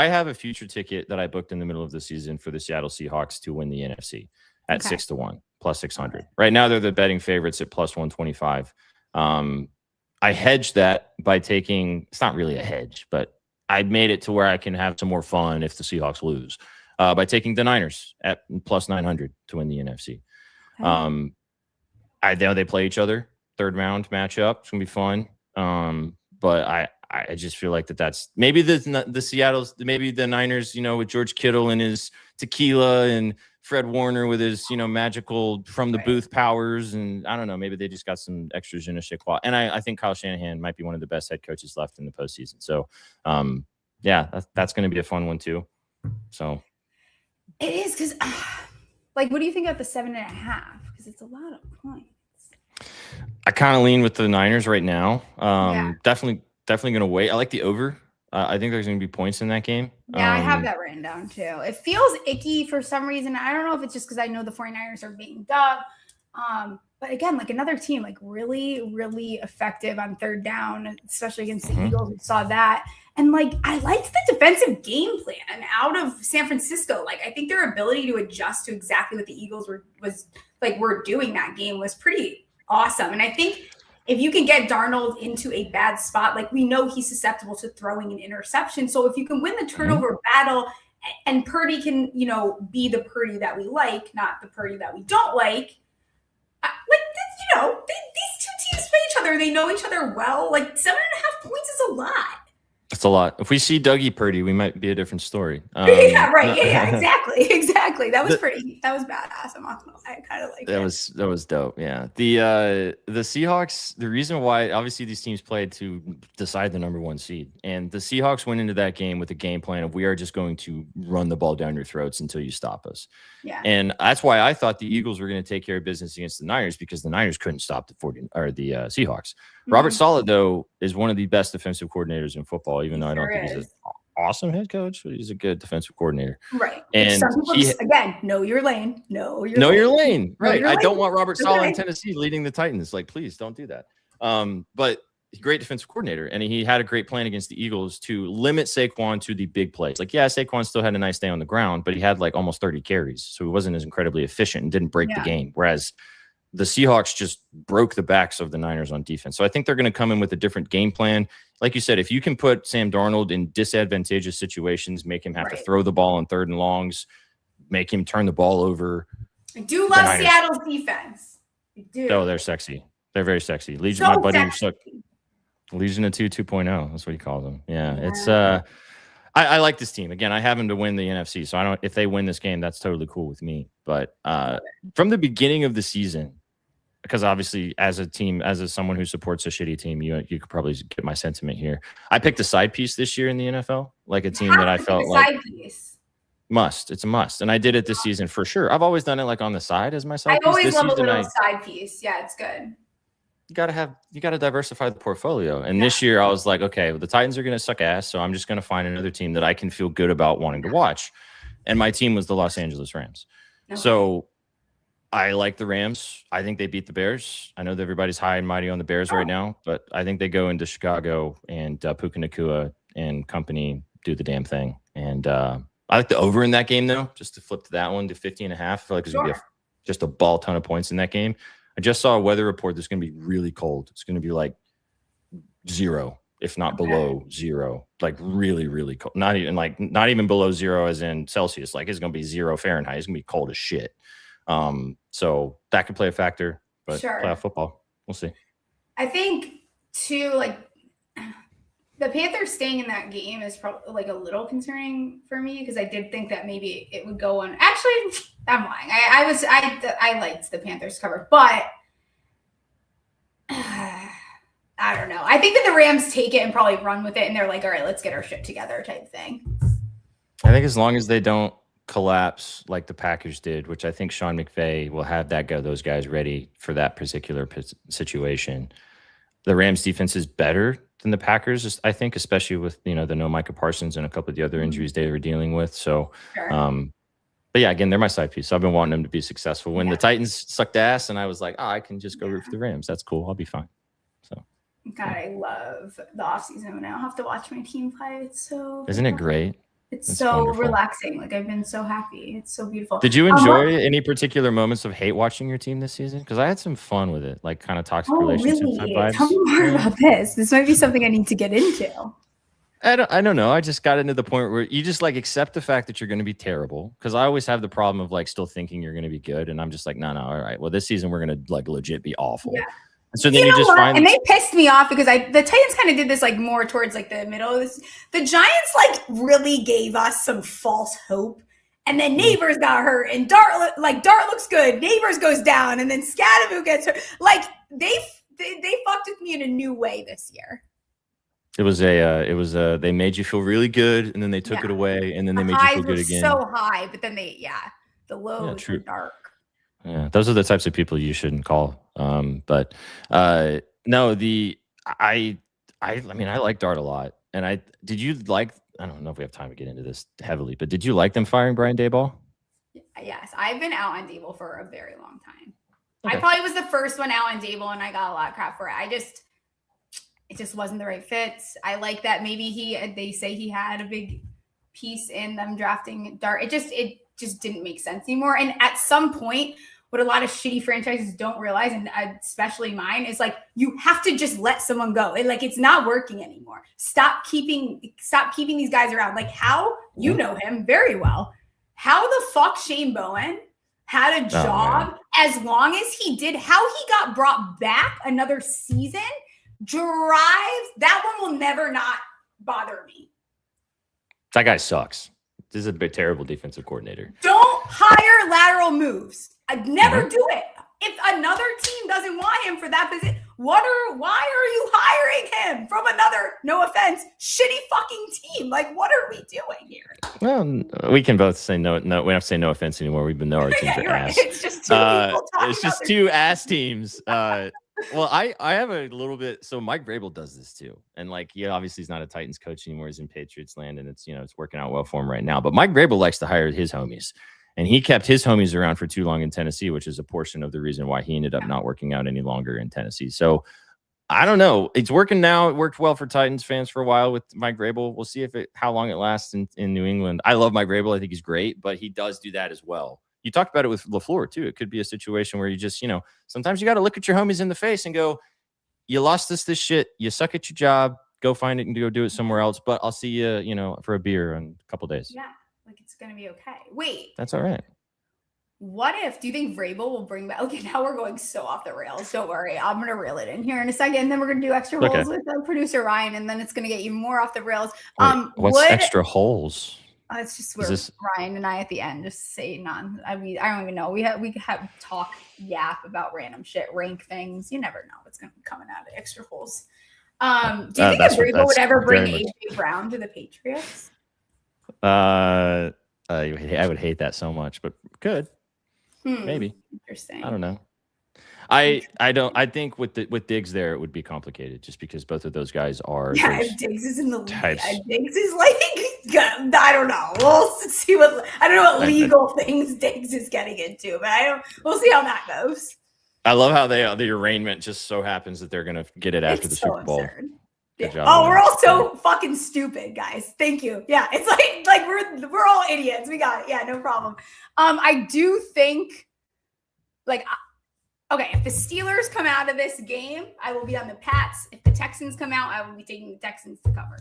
have a future ticket that I booked in the middle of the season for the Seattle Seahawks to win the NFC at 6-1 plus 600. Right now they're the betting favorites at plus 125. I hedged that by taking, it's not really a hedge, but I made it to where I can have some more fun if the Seahawks lose. By taking the Niners at plus 900 to win the NFC. Okay. I know they play each other, 3rd round matchup. It's going to be fun. But I just feel like that's maybe the Seattle's, maybe the Niners, with George Kittle and his tequila and Fred Warner with his, magical from the booth powers. And I don't know, maybe they just got some extra je ne sais quoi. And I think Kyle Shanahan might be one of the best head coaches left in the postseason. So, that's going to be a fun one too. So. It is because, what do you think about the 7.5? Because it's a lot of points. I kind of lean with the Niners right now. Definitely going to wait. I like the over. I think there's going to be points in that game. Yeah, I have that written down too. It feels icky for some reason. I don't know if it's just because I know the 49ers are being up. But again, another team, really, really effective on 3rd down, especially against the Eagles. We saw that. And I liked the defensive game plan out of San Francisco. I think their ability to adjust to exactly what the Eagles were doing that game was pretty awesome. And I think if you can get Darnold into a bad spot, we know he's susceptible to throwing an interception. So if you can win the turnover battle and Purdy can, be the Purdy that we like, not the Purdy that we don't like, these 2 teams play each other. They know each other well. 7.5 points is a lot. That's a lot. If we see Dougie Purdy, we might be a different story. Yeah, right. Yeah, exactly. That was badass. I'm not gonna lie. I kind of like that was dope. Yeah. The Seahawks, the reason why obviously these teams played to decide the number 1 seed, and the Seahawks went into that game with a game plan of we are just going to run the ball down your throats until you stop us. Yeah. And that's why I thought the Eagles were going to take care of business against the Niners, because the Niners couldn't stop the Seahawks. Robert Saleh, though, is one of the best defensive coordinators in football, even though I don't think he's an awesome head coach, but he's a good defensive coordinator. Right. And some people again, know your lane. Know your lane. Right. Your I lane. don't want Robert Saleh in Tennessee leading the Titans. Like, please don't do that. But great defensive coordinator. And he had a great plan against the Eagles to limit Saquon to the big plays. Like, yeah, Saquon still had a nice day on the ground, but he had like almost 30 carries. So he wasn't as incredibly efficient and didn't break the game. Whereas the Seahawks just broke the backs of the Niners on defense. So I think they're going to come in with a different game plan. Like you said, if you can put Sam Darnold in disadvantageous situations, make him have to throw the ball on 3rd and longs, make him turn the ball over. I do love Seattle's defense. I do. Oh, they're sexy. They're very sexy. Legion, so my buddy, sexy. Legion of 2.0. That's what he calls them. Yeah. It's I like this team. Again, I have them to win the NFC. So if they win this game, that's totally cool with me. But from the beginning of the season, because obviously as a team, as someone who supports a shitty team, you could probably get my sentiment here. I picked a side piece this year in the NFL, like a team that I felt like side piece. It's a must. And I did it this season for sure. I've always done it like on the side as my side piece. I always love a season, little side piece. Yeah, it's good. You gotta diversify the portfolio. And this year I was like, okay, well, the Titans are gonna suck ass, so I'm just gonna find another team that I can feel good about wanting to watch. And my team was the Los Angeles Rams. Okay. So I like the Rams. I think they beat the Bears. I know that everybody's high and mighty on the Bears right now, but I think they go into Chicago and Puka Nacua and company do the damn thing. And I like the over in that game, though, just to flip to that one to 50.5. I feel like there's going to be just a ball ton of points in that game. I just saw a weather report that's going to be really cold. It's going to be like 0, if not below 0, like really, really cold. Not even below 0 as in Celsius. Like it's going to be 0 Fahrenheit. It's going to be cold as shit. So that could play a factor, but playoff football, we'll see. I think too, like the Panthers staying in that game is probably like a little concerning for me, because I did think that maybe it would go on. Actually, I'm lying. I liked the Panthers cover, but I don't know. I think that the Rams take it and probably run with it, and they're like, all right, let's get our shit together type thing. I think as long as they don't collapse like the Packers did, which I think Sean McVay will have those guys ready for that particular situation. The Rams defense is better than the Packers, I think, especially with the no Micah Parsons and a couple of the other injuries they were dealing with. So, but yeah, again, they're my side piece. So I've been wanting them to be successful. When the Titans sucked ass, and I was like, I can just go root for the Rams. That's cool. I'll be fine. So, God, I love the offseason when I don't have to watch my team play. It's so isn't it great? It's so wonderful. Relaxing. Like I've been so happy. It's so beautiful. Did you enjoy any particular moments of hate watching your team this season? Because I had some fun with it, like kind of toxic relationship type vibes. Tell me more about this. This might be something I need to get into. I don't know. I just got into the point where you just like accept the fact that you're going to be terrible. Because I always have the problem of like still thinking you're going to be good, and I'm just like, no, all right. Well, this season we're going to like legit be awful. Yeah. So then you just find, and they pissed me off because the Titans kind of did this like more towards like the middle of this. The Giants like really gave us some false hope, and then Neighbors got hurt, and Dart looks good. Neighbors goes down, and then Scadaboo gets hurt. Like they fucked with me in a new way this year. It was they made you feel really good, and then they took it away, and then they made you feel good again. So high, but then the lows were dark. Yeah, those are the types of people you shouldn't call. But no, I mean, I like Dart a lot. And did you like, I don't know if we have time to get into this heavily, but did you like them firing Brian Daboll? Yes, I've been out on Daboll for a very long time. Okay. I probably was the first one out on Daboll, and I got a lot of crap for it. It just wasn't the right fit. I like that maybe they say he had a big piece in them drafting Dart. It just didn't make sense anymore. And at some point, what a lot of shitty franchises don't realize, and especially mine, is like you have to just let someone go. It's not working anymore. Stop keeping these guys around. Like how you know him very well. How the fuck Shane Bowen had a job as long as he did, how he got brought back another season drives that one will never not bother me. That guy sucks. This is a bit terrible defensive coordinator. Don't hire lateral moves. I'd never do it. If another team doesn't want him for that position, why are you hiring him from another, no offense, shitty fucking team? Like, what are we doing here? Well, we can both say no. We don't have to say no offense anymore. We've been know our teams are ass. It's just two people talking. It's just two ass teams. Well, I have a little bit. So Mike Vrabel does this too, and like obviously he's not a Titans coach anymore. He's in Patriots land, and it's it's working out well for him right now. But Mike Vrabel likes to hire his homies, and he kept his homies around for too long in Tennessee, which is a portion of the reason why he ended up not working out any longer in Tennessee. So I don't know. It's working now. It worked well for Titans fans for a while with Mike Vrabel. We'll see how long it lasts in New England. I love Mike Vrabel. I think he's great, but he does do that as well. You talked about it with LaFleur too. It could be a situation where you just, sometimes you got to look at your homies in the face and go, you lost this shit. You suck at your job. Go find it and go do it somewhere else. But I'll see you, for a beer in a couple days. Yeah, like it's going to be okay. Wait. That's all right. Do you think Vrabel will bring back? Okay, now we're going so off the rails. Don't worry. I'm going to reel it in here in a second. And then we're going to do extra holes with producer Ryan. And then it's going to get you more off the rails. Wait, what's extra holes? It's just where Ryan and I at the end just say I don't even know. We have talk yap about random shit, rank things. You never know what's going to be coming out of extra holes. Do you think Vrabel would ever bring AJ Brown to the Patriots? I would hate that so much, but could. Maybe. Interesting. I don't know. I think with Diggs there it would be complicated just because both of those guys are Diggs is in the league. Diggs is like I don't know. We'll see I don't know what legal things Diggs is getting into, but we'll see how that goes. I love how the arraignment just so happens that they're gonna get it after the Super Bowl. Yeah. Oh, we're all so fucking stupid, guys. Thank you. Yeah, it's like we're all idiots. We got it. Yeah, no problem. I do think okay, if the Steelers come out of this game, I will be on the Pats. If the Texans come out, I will be taking the Texans to cover.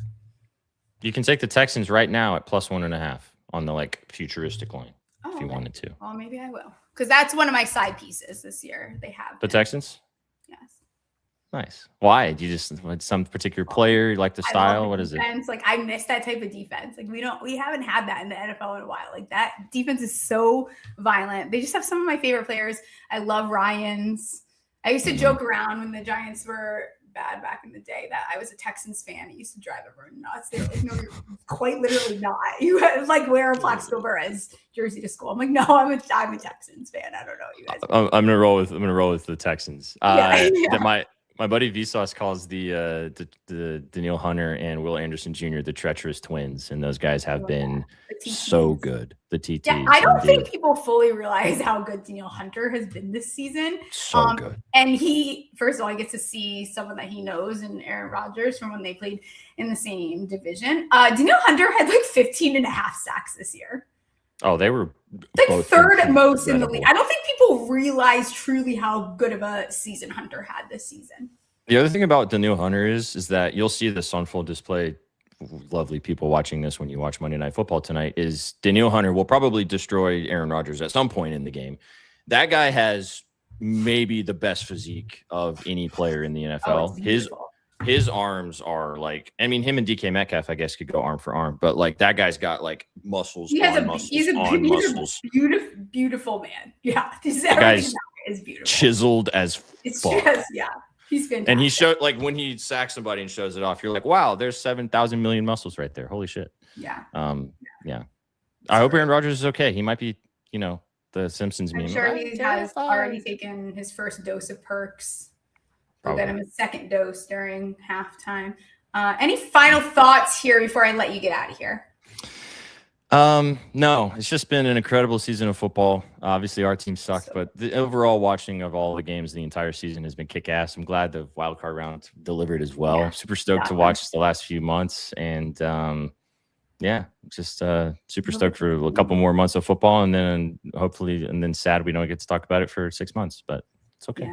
You can take the Texans right now at +1.5 on the futuristic line if you wanted to. Well, maybe I will. Because that's one of my side pieces this year. They have the Texans? Yes. Nice. Why? Do you just some particular player? You like the style? What is it? I miss that type of defense. We haven't had that in the NFL in a while. That defense is so violent. They just have some of my favorite players. I love Ryans. I used to joke around when the Giants were bad back in the day that I was a Texans fan. It used to drive everyone nuts. They're like, no, you're quite literally not. You wear a Plaxico Burress jersey to school. I'm like, no, I'm a Texans fan. I don't know what you guys. I'm gonna roll with the Texans. That my buddy Vsauce calls the Danielle Hunter and Will Anderson Jr. the treacherous twins, and those guys have been so good. The TTs. Yeah, I don't think people fully realize how good Danielle Hunter has been this season. So good. And he, first of all, he gets to see someone that he knows in Aaron Rodgers from when they played in the same division. Danielle Hunter had 15 and a half sacks this year. Oh, they were third most in the league. I don't think people realize truly how good of a season Hunter had this season. The other thing about Danielle Hunter is that you'll see this on full display. Lovely people watching this when you watch Monday Night Football tonight is Danielle Hunter will probably destroy Aaron Rodgers at some point in the game. That guy has maybe the best physique of any player in the NFL. His arms are him and DK Metcalf, I guess, could go arm for arm, but that guy's got muscles. He's a beautiful man. Yeah, the guy's is beautiful, chiseled as fuck. He's fantastic. And he showed when he sacks somebody and shows it off, you're like, wow, there's 7,000 million muscles right there. Holy shit. Yeah. Yeah. I hope Aaron Rodgers is okay. He might be, the Simpsons meme. I'm sure he has already taken his first dose of perks. We'll get him a second dose during halftime. Any final thoughts here before I let you get out of here? No, it's just been an incredible season of football. Obviously, our team sucked, but the overall watching of all the games the entire season has been kick-ass. I'm glad the wild card round delivered as well. Yeah, super stoked to watch the last few months, and just super stoked for a couple more months of football, and then hopefully, and then sad we don't get to talk about it for 6 months, but it's okay.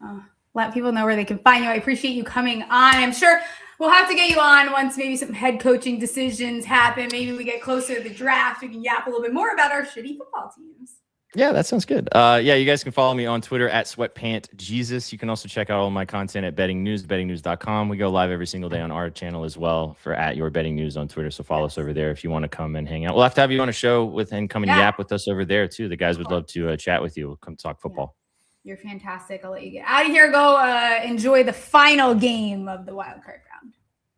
Yeah. Let people know where they can find you. I appreciate you coming on. I'm sure we'll have to get you on once maybe some head coaching decisions happen. Maybe we get closer to the draft. We can yap a little bit more about our shitty football teams. Yeah, that sounds good. Yeah, you guys can follow me on Twitter at Sweatpant Jesus. You can also check out all my content at Betting News, bettingnews.com. We go live every single day on our channel as well for at Your Betting News on Twitter. So follow us over there if you want to come and hang out. We'll have to have you on a show and come and yap with us over there too. The guys would love to chat with you. We'll come talk football. You're fantastic. I'll let you get out of here. Go enjoy the final game of the wild card round.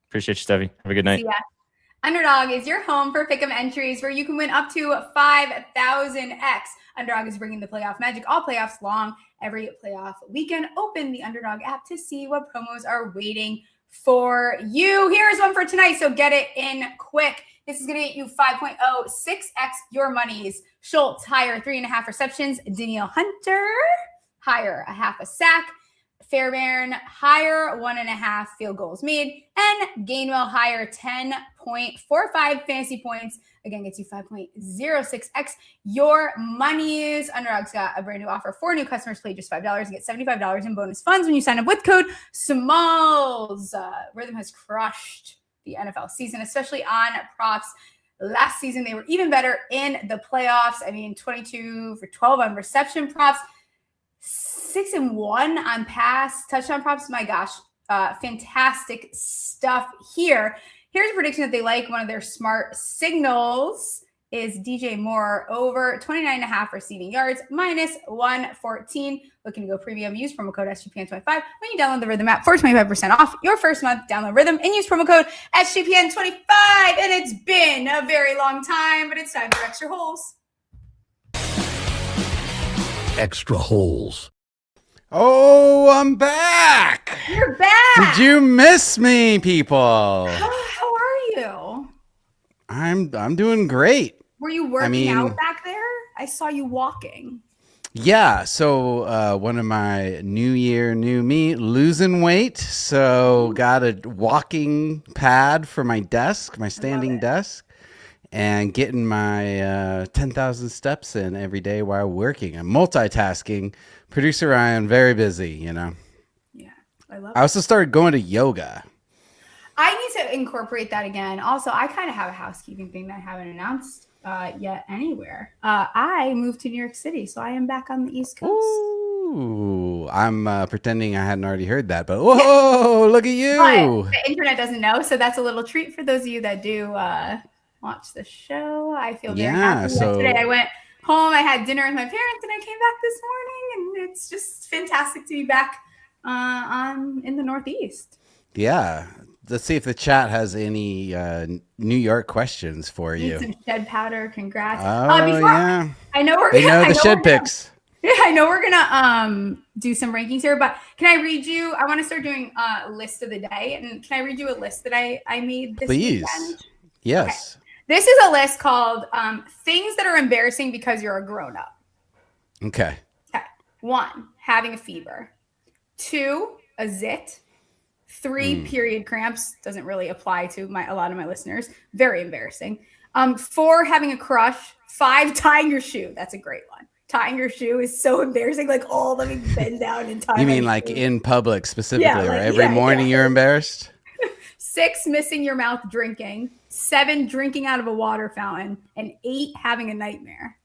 Appreciate you, Stephie. Have a good night. See ya. Underdog is your home for pick'em entries where you can win up to 5,000x. Underdog is bringing the playoff magic all playoffs long. Every playoff weekend, open the Underdog app to see what promos are waiting for you. Here's one for tonight, so get it in quick. This is going to get you 5.06x your monies. Schultz, higher 3.5 receptions. Danielle Hunter, higher 0.5 sack. Fairbairn, higher 1.5 field goals made. And Gainwell, higher 10.45 fantasy points. Again, gets you 5.06x your monies. Underdog's got a brand new offer for new customers. Play just $5 and get $75 in bonus funds when you sign up with code SMALLS. Rhythm has crushed the NFL season, especially on props. Last season, they were even better in the playoffs. I mean, 22 for 12 on reception props. 6-1 on pass touchdown props. My gosh, fantastic stuff here. Here's a prediction that they like. One of their smart signals is DJ Moore over 29.5 receiving yards, -114. Looking to go premium. Use promo code SGPN25 when you download the Rhythm app for 25% off your first month. Download Rhythm and use promo code SGPN25. And it's been a very long time, but it's time for Extra Holes. Extra holes. Oh, I'm back. You're back. Did you miss me, people? How are you? I'm doing great. Were you working out back there? I saw you walking. Yeah, so one of my new year, new me, losing weight. So got a walking pad for my desk, my standing desk, and getting my 10,000 steps in every day while working. I'm multitasking. Producer Ryan, very busy, you know. Yeah, I love it. I also started going to yoga. I need to incorporate that again. Also, I kind of have a housekeeping thing that I haven't announced yet anywhere. I moved to New York City, so I am back on the East Coast. Ooh, I'm pretending I hadn't already heard that, but whoa, look at you. But the internet doesn't know, so that's a little treat for those of you that do watch the show. I feel very happy. Today I went home, I had dinner with my parents, and I came back this morning, and it's just fantastic to be back in the Northeast. Yeah. Let's see if the chat has any New York questions for you. Some shed powder. Congrats. Yeah. I know we're they know the shed picks. Yeah, I know we're gonna do some rankings here, but can I read you? I want to start doing a list of the day, and can I read you a list that I made this weekend? Yes. Okay. This is a list called things that are embarrassing because you're a grown up. Okay. 1, having a fever. 2, a zit. 3, period cramps. Doesn't really apply to a lot of my listeners. Very embarrassing. 4, having a crush. 5, tying your shoe. That's a great one. Tying your shoe is so embarrassing. Like, let me bend down and tie. You mean like in public specifically, right? Every morning you're embarrassed? 6, missing your mouth drinking. 7, drinking out of a water fountain. And 8, having a nightmare.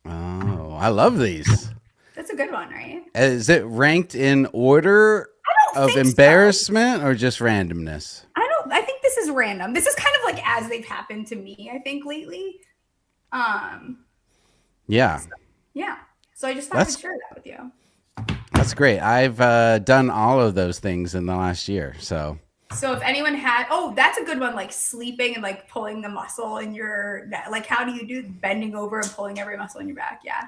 Oh, I love these. That's a good one, right? Is it ranked in order of embarrassment or just randomness? I think this is random. This is kind of like as they've happened to me, I think, lately. Yeah. So I just thought I'd share that with you. That's great. I've done all of those things in the last year. So if anyone had, that's a good one, like sleeping and like pulling the muscle in your, like how do you do bending over and pulling every muscle in your back? Yeah.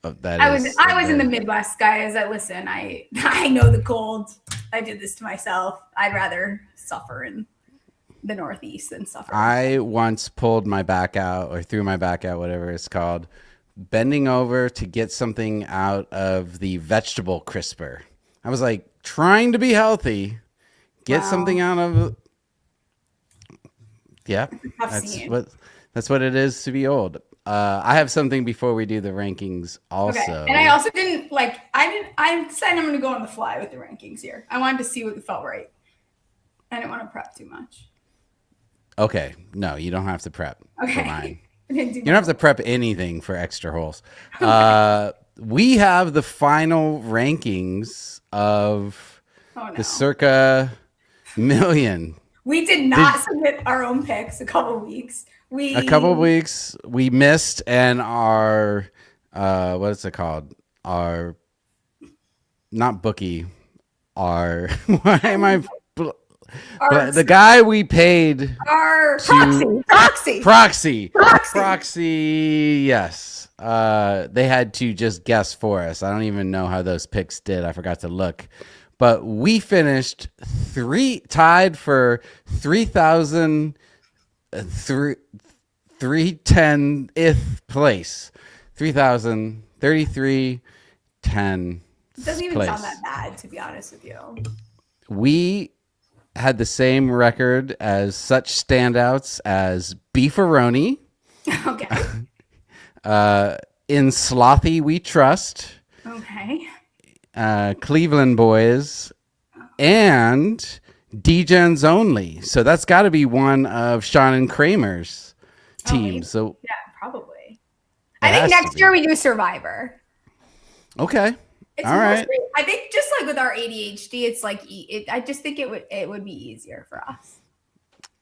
I was in the Midwest, guys. Listen, I know the cold. I did this to myself. I'd rather suffer in the Northeast than suffer. I once pulled my back out or threw my back out, whatever it's called, bending over to get something out of the vegetable crisper. I was like trying to be healthy, get something out of. Yeah, that's what it is to be old. I have something before we do the rankings also. Okay. And I also I decided I'm going to go on the fly with the rankings here. I wanted to see what felt right. I didn't want to prep too much. Okay. No, you don't have to prep for mine. You don't have to prep anything for extra holes. We have the final rankings of the circa million. We did not submit our own picks a couple weeks. We missed, and our what is it called? Our not bookie. Our why am I? The guy we paid our proxy. Yes. They had to just guess for us. I don't even know how those picks did. I forgot to look. But we finished tied for 310th place. 3,033.10. It doesn't even sound that bad, to be honest with you. We had the same record as such standouts as Beefaroni. Okay. In Slothy We Trust. Okay. Cleveland Boys, and D-Gens Only. So that's got to be one of Sean and Kramer's teams. So yeah, probably. I think next year we do Survivor. Okay. All right. I think just like with our ADHD, it's like I just think it would be easier for us.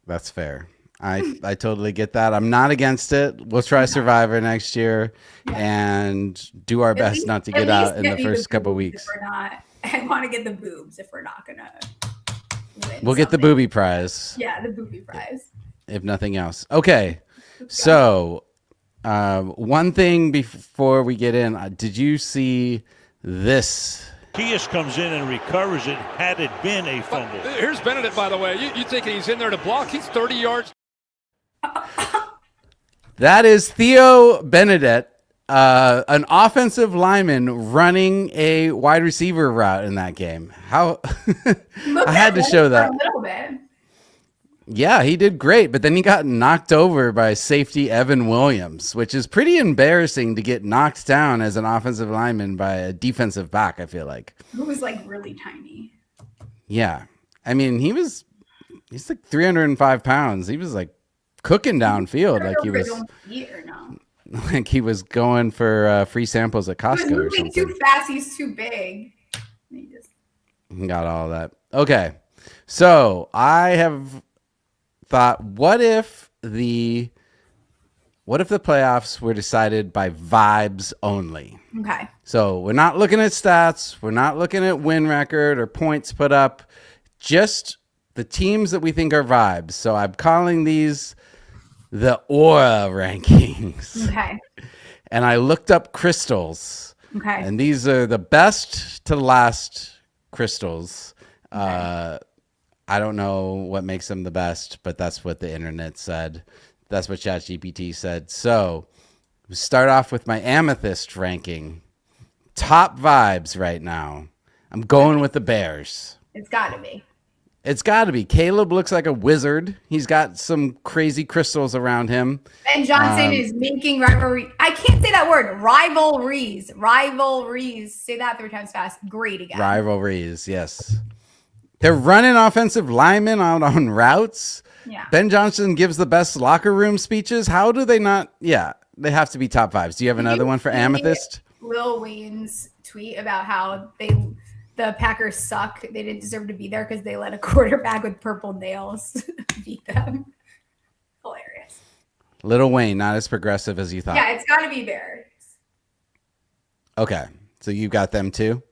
That's fair. I totally get that. I'm not against it. We'll try Survivor next year and do our best not to get out in the first couple weeks. If we're not, I want to get the boobs if we're not gonna win. We'll get the booby prize. Yeah, the booby prize. If nothing else. Okay. So one thing before we get in, did you see this? Kias comes in and recovers it had it been a fumble. Here's Benedict, by the way. You think he's in there to block? He's 30 yards. That is Theo Benedict, an offensive lineman running a wide receiver route in that game. How I had to show that. A little bit. Yeah, he did great, but then he got knocked over by safety Evan Williams, which is pretty embarrassing to get knocked down as an offensive lineman by a defensive back, I feel like. Who was like really tiny. Yeah. I mean, he's like 305 pounds. He was like cooking downfield like he was going for free samples at Costco or something. Too fast, he's too big. He just got all that. Okay. So I have thought, what if the playoffs were decided by vibes only? Okay. So we're not looking at stats. We're not looking at win record or points put up. Just the teams that we think are vibes. So I'm calling these the aura rankings. Okay. And I looked up crystals. Okay. And these are the best to last crystals. Okay. I don't know what makes them the best, but that's what the internet said. That's what ChatGPT said. So we start off with my amethyst ranking. Top vibes right now. I'm going with the Bears. It's got to be. It's got to be. Caleb looks like a wizard. He's got some crazy crystals around him. Ben Johnson is making rivalry. I can't say that word. Rivalries. Say that 3 times fast. Great again. Rivalries, yes. They're running offensive linemen out on routes. Yeah. Ben Johnson gives the best locker room speeches. How do they not? Yeah, they have to be top vibes. Do you have another one for Amethyst? Lil Wayne's tweet about how the Packers suck. They didn't deserve to be there because they let a quarterback with purple nails beat them. Hilarious. Lil Wayne, not as progressive as you thought. Yeah, it's got to be Bears. Okay, so you got them too?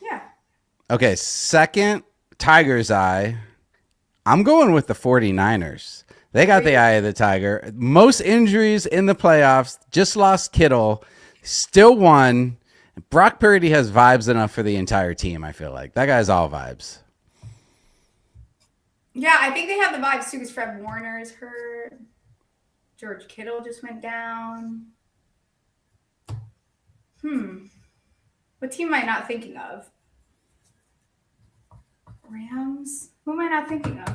Yeah. Okay, second, Tiger's Eye. I'm going with the 49ers. They got the eye of the tiger. Most injuries in the playoffs. Just lost Kittle. Still won. Brock Purdy has vibes enough for the entire team, I feel like. That guy's all vibes. Yeah, I think they have the vibes too because Fred Warner is hurt. George Kittle just went down. What team am I not thinking of? Rams? Who am I not thinking of?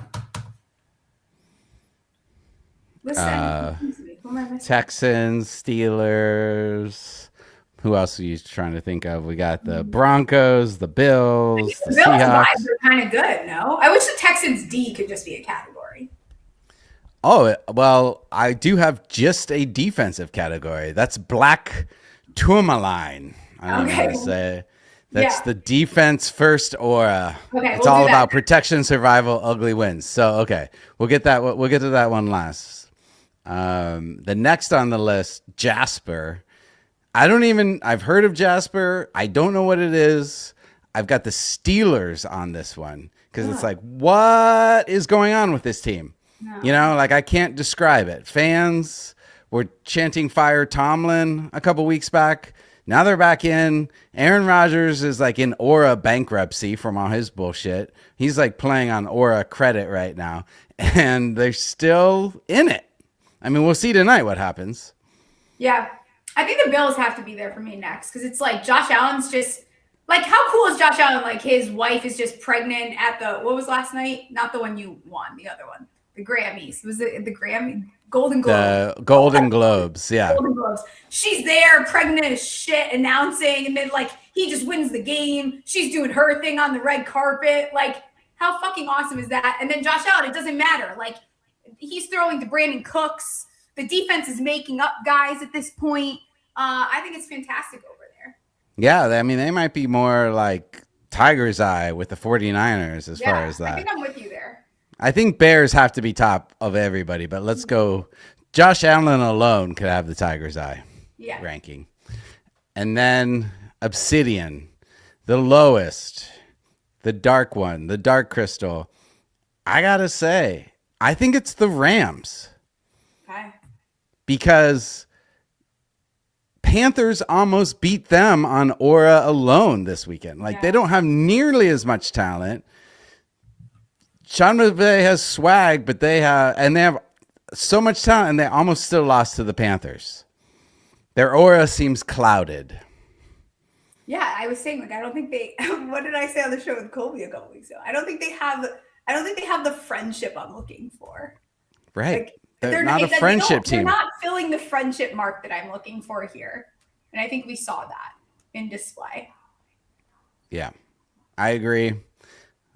Listen. Who am I missing? Texans, Steelers. Who else are you trying to think of? We got the Broncos, the Bills, the Seahawks. Vibes are kind of good, no? I wish the Texans D could just be a category. Oh, well, I do have just a defensive category. That's black tourmaline. I don't know how to say. That's the defense first aura. Okay, it's all about protection, survival, ugly wins. So, okay, we'll get to that one last. The next on the list, Jasper. I've heard of Jasper. I don't know what it is. I've got the Steelers on this one because it's like, what is going on with this team? No. You know, like I can't describe it. Fans were chanting "Fire Tomlin" a couple weeks back. Now they're back in. Aaron Rodgers is like in aura bankruptcy from all his bullshit. He's like playing on aura credit right now, and they're still in it. I mean, we'll see tonight what happens. Yeah, I think the Bills have to be there for me next because it's like Josh Allen's just like, how cool is Josh Allen? Like his wife is just pregnant at what was last night? Not the one you won, the other one. The Grammys. Was it the Grammy? Golden Globes. The Golden Globes, yeah. Golden Globes. She's there, pregnant as shit, announcing, and then like he just wins the game. She's doing her thing on the red carpet. Like, how fucking awesome is that? And then Josh Allen, it doesn't matter. Like, he's throwing to Brandon Cooks. The defense is making up guys at this point. I think it's fantastic over there. Yeah, I mean, they might be more like Tiger's Eye with the 49ers as far as that. I think I'm with you there. I think Bears have to be top of everybody, but let's go. Josh Allen alone could have the Tiger's Eye ranking. And then Obsidian, the lowest, the dark one, the dark crystal. I got to say, I think it's the Rams. Okay. Because Panthers almost beat them on aura alone this weekend. Like, they don't have nearly as much talent. Sean McVay has swag, but they have so much talent, and they almost still lost to the Panthers. Their aura seems clouded. Yeah, I was saying, like, I don't think they. What did I say on the show with Colby a couple weeks ago? I don't think they have the friendship I'm looking for. Right. Like, they're not a friendship team. They're not filling the friendship mark that I'm looking for here, and I think we saw that in display. Yeah, I agree.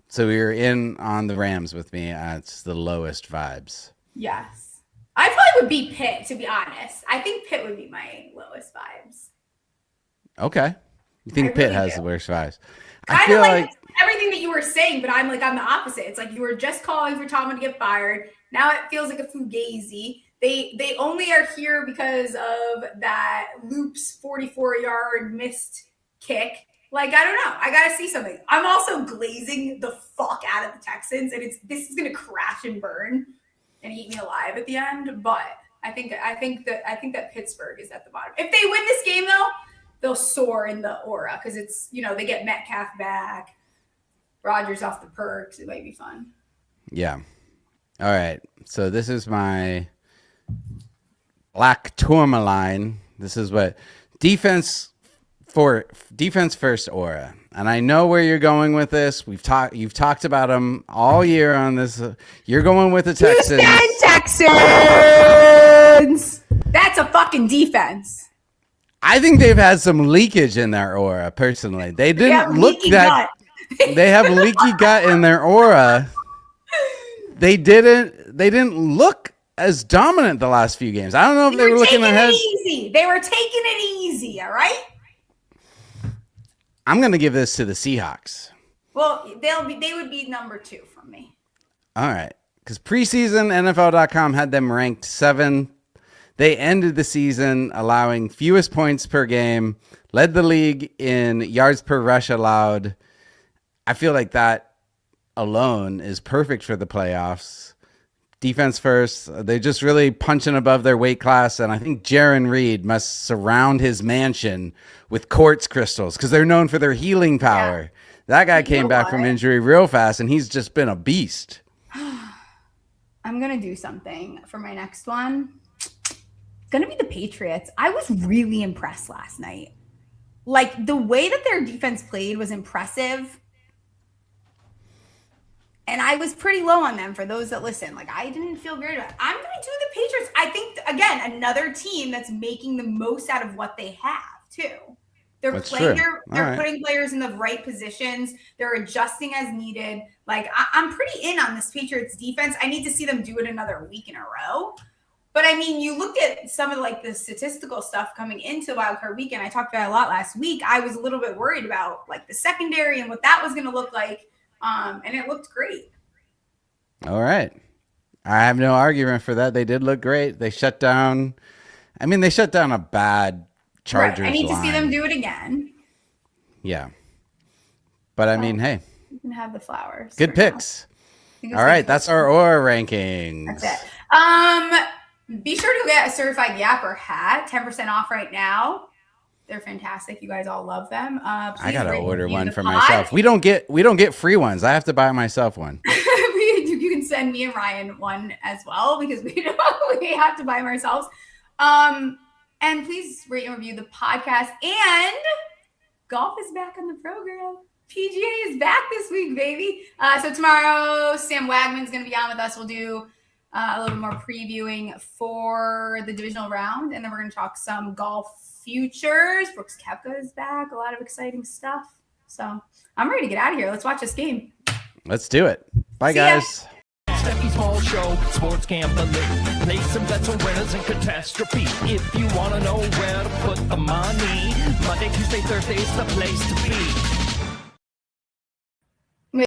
So you're in on the Rams with me. It's the lowest vibes. Yes. I probably would beat Pitt, to be honest. I think Pitt would be my lowest vibes. Okay. You think Pitt has the worst vibes? I feel like everything that you were saying, but I'm like on the opposite. It's like you were just calling for Tomlin to get fired. Now it feels like a fugazi. They only are here because of that Loops 44-yard missed kick. Like, I don't know. I got to see something. I'm also glazing the fuck out of the Texans, and this is going to crash and burn and eat me alive at the end. But I think that Pittsburgh is at the bottom. If they win this game, though, they'll soar in the aura because it's, they get Metcalf back, Rodgers off the perks. It might be fun. Yeah. All right. So this is my black tourmaline. This is what defense first aura. And I know where you're going with this. You've talked about them all year on this. You're going with the Texans. Texans. That's a fucking defense. I think they've had some leakage in their aura, personally. They didn't look that they have leaky gut in their aura. They didn't look as dominant the last few games. I don't know if they were looking ahead. They were taking it easy, all right? I'm going to give this to the Seahawks. Well, they would be number 2 for me. All right. Because preseason NFL.com had them ranked 7th. They ended the season allowing fewest points per game, led the league in yards per rush allowed. I feel like that alone is perfect for the playoffs. Defense first. They're just really punching above their weight class. And I think Jaron Reed must surround his mansion with quartz crystals because they're known for their healing power. Yeah. That guy came back from injury real fast, and he's just been a beast. I'm going to do something for my next one. It's going to be the Patriots. I was really impressed last night. Like, the way that their defense played was impressive. And I was pretty low on them for those that listen. Like, I didn't feel great about it. I'm going to do the Patriots. I think, again, another team that's making the most out of what they have, too. They're That's playing true. they're All right. putting players in the right positions. They're adjusting as needed. Like I'm pretty in on this Patriots defense. I need to see them do it another week in a row. But I mean, you look at some of like the statistical stuff coming into wildcard weekend. I talked about it a lot last week. I was a little bit worried about like the secondary and what that was going to look like. And it looked great. All right. I have no argument for that. They did look great. They shut down. I mean, they shut down a bad Chargers Right. I need to see them line. do it again. Yeah. But I mean, hey, You can have the flowers. good for now. picks. I think it's All right. good. That's our aura rankings. That's it. Be sure to get a certified Yapper hat. 10% off right now. They're fantastic. You guys all love them. I gotta please rate order review one the for pod. myself. We don't get free ones. I have to buy myself one. You can send me and Ryan one as well because we have to buy them ourselves. And please rate and review the podcast. And golf is back on the program. PGA is back this week, baby. So tomorrow, Sam Wagman's going to be on with us. We'll do a little more previewing for the divisional round. And then we're going to talk some golf futures. Brooks Koepka is back. A lot of exciting stuff. So I'm ready to get out of here. Let's watch this game. Let's do it. Bye, See ya. guys. Stephie Smalls Show, sports gambling. Place some bets on winners and catastrophe. If you want to know where to put the money, Monday, Tuesday, Thursday is the place to be.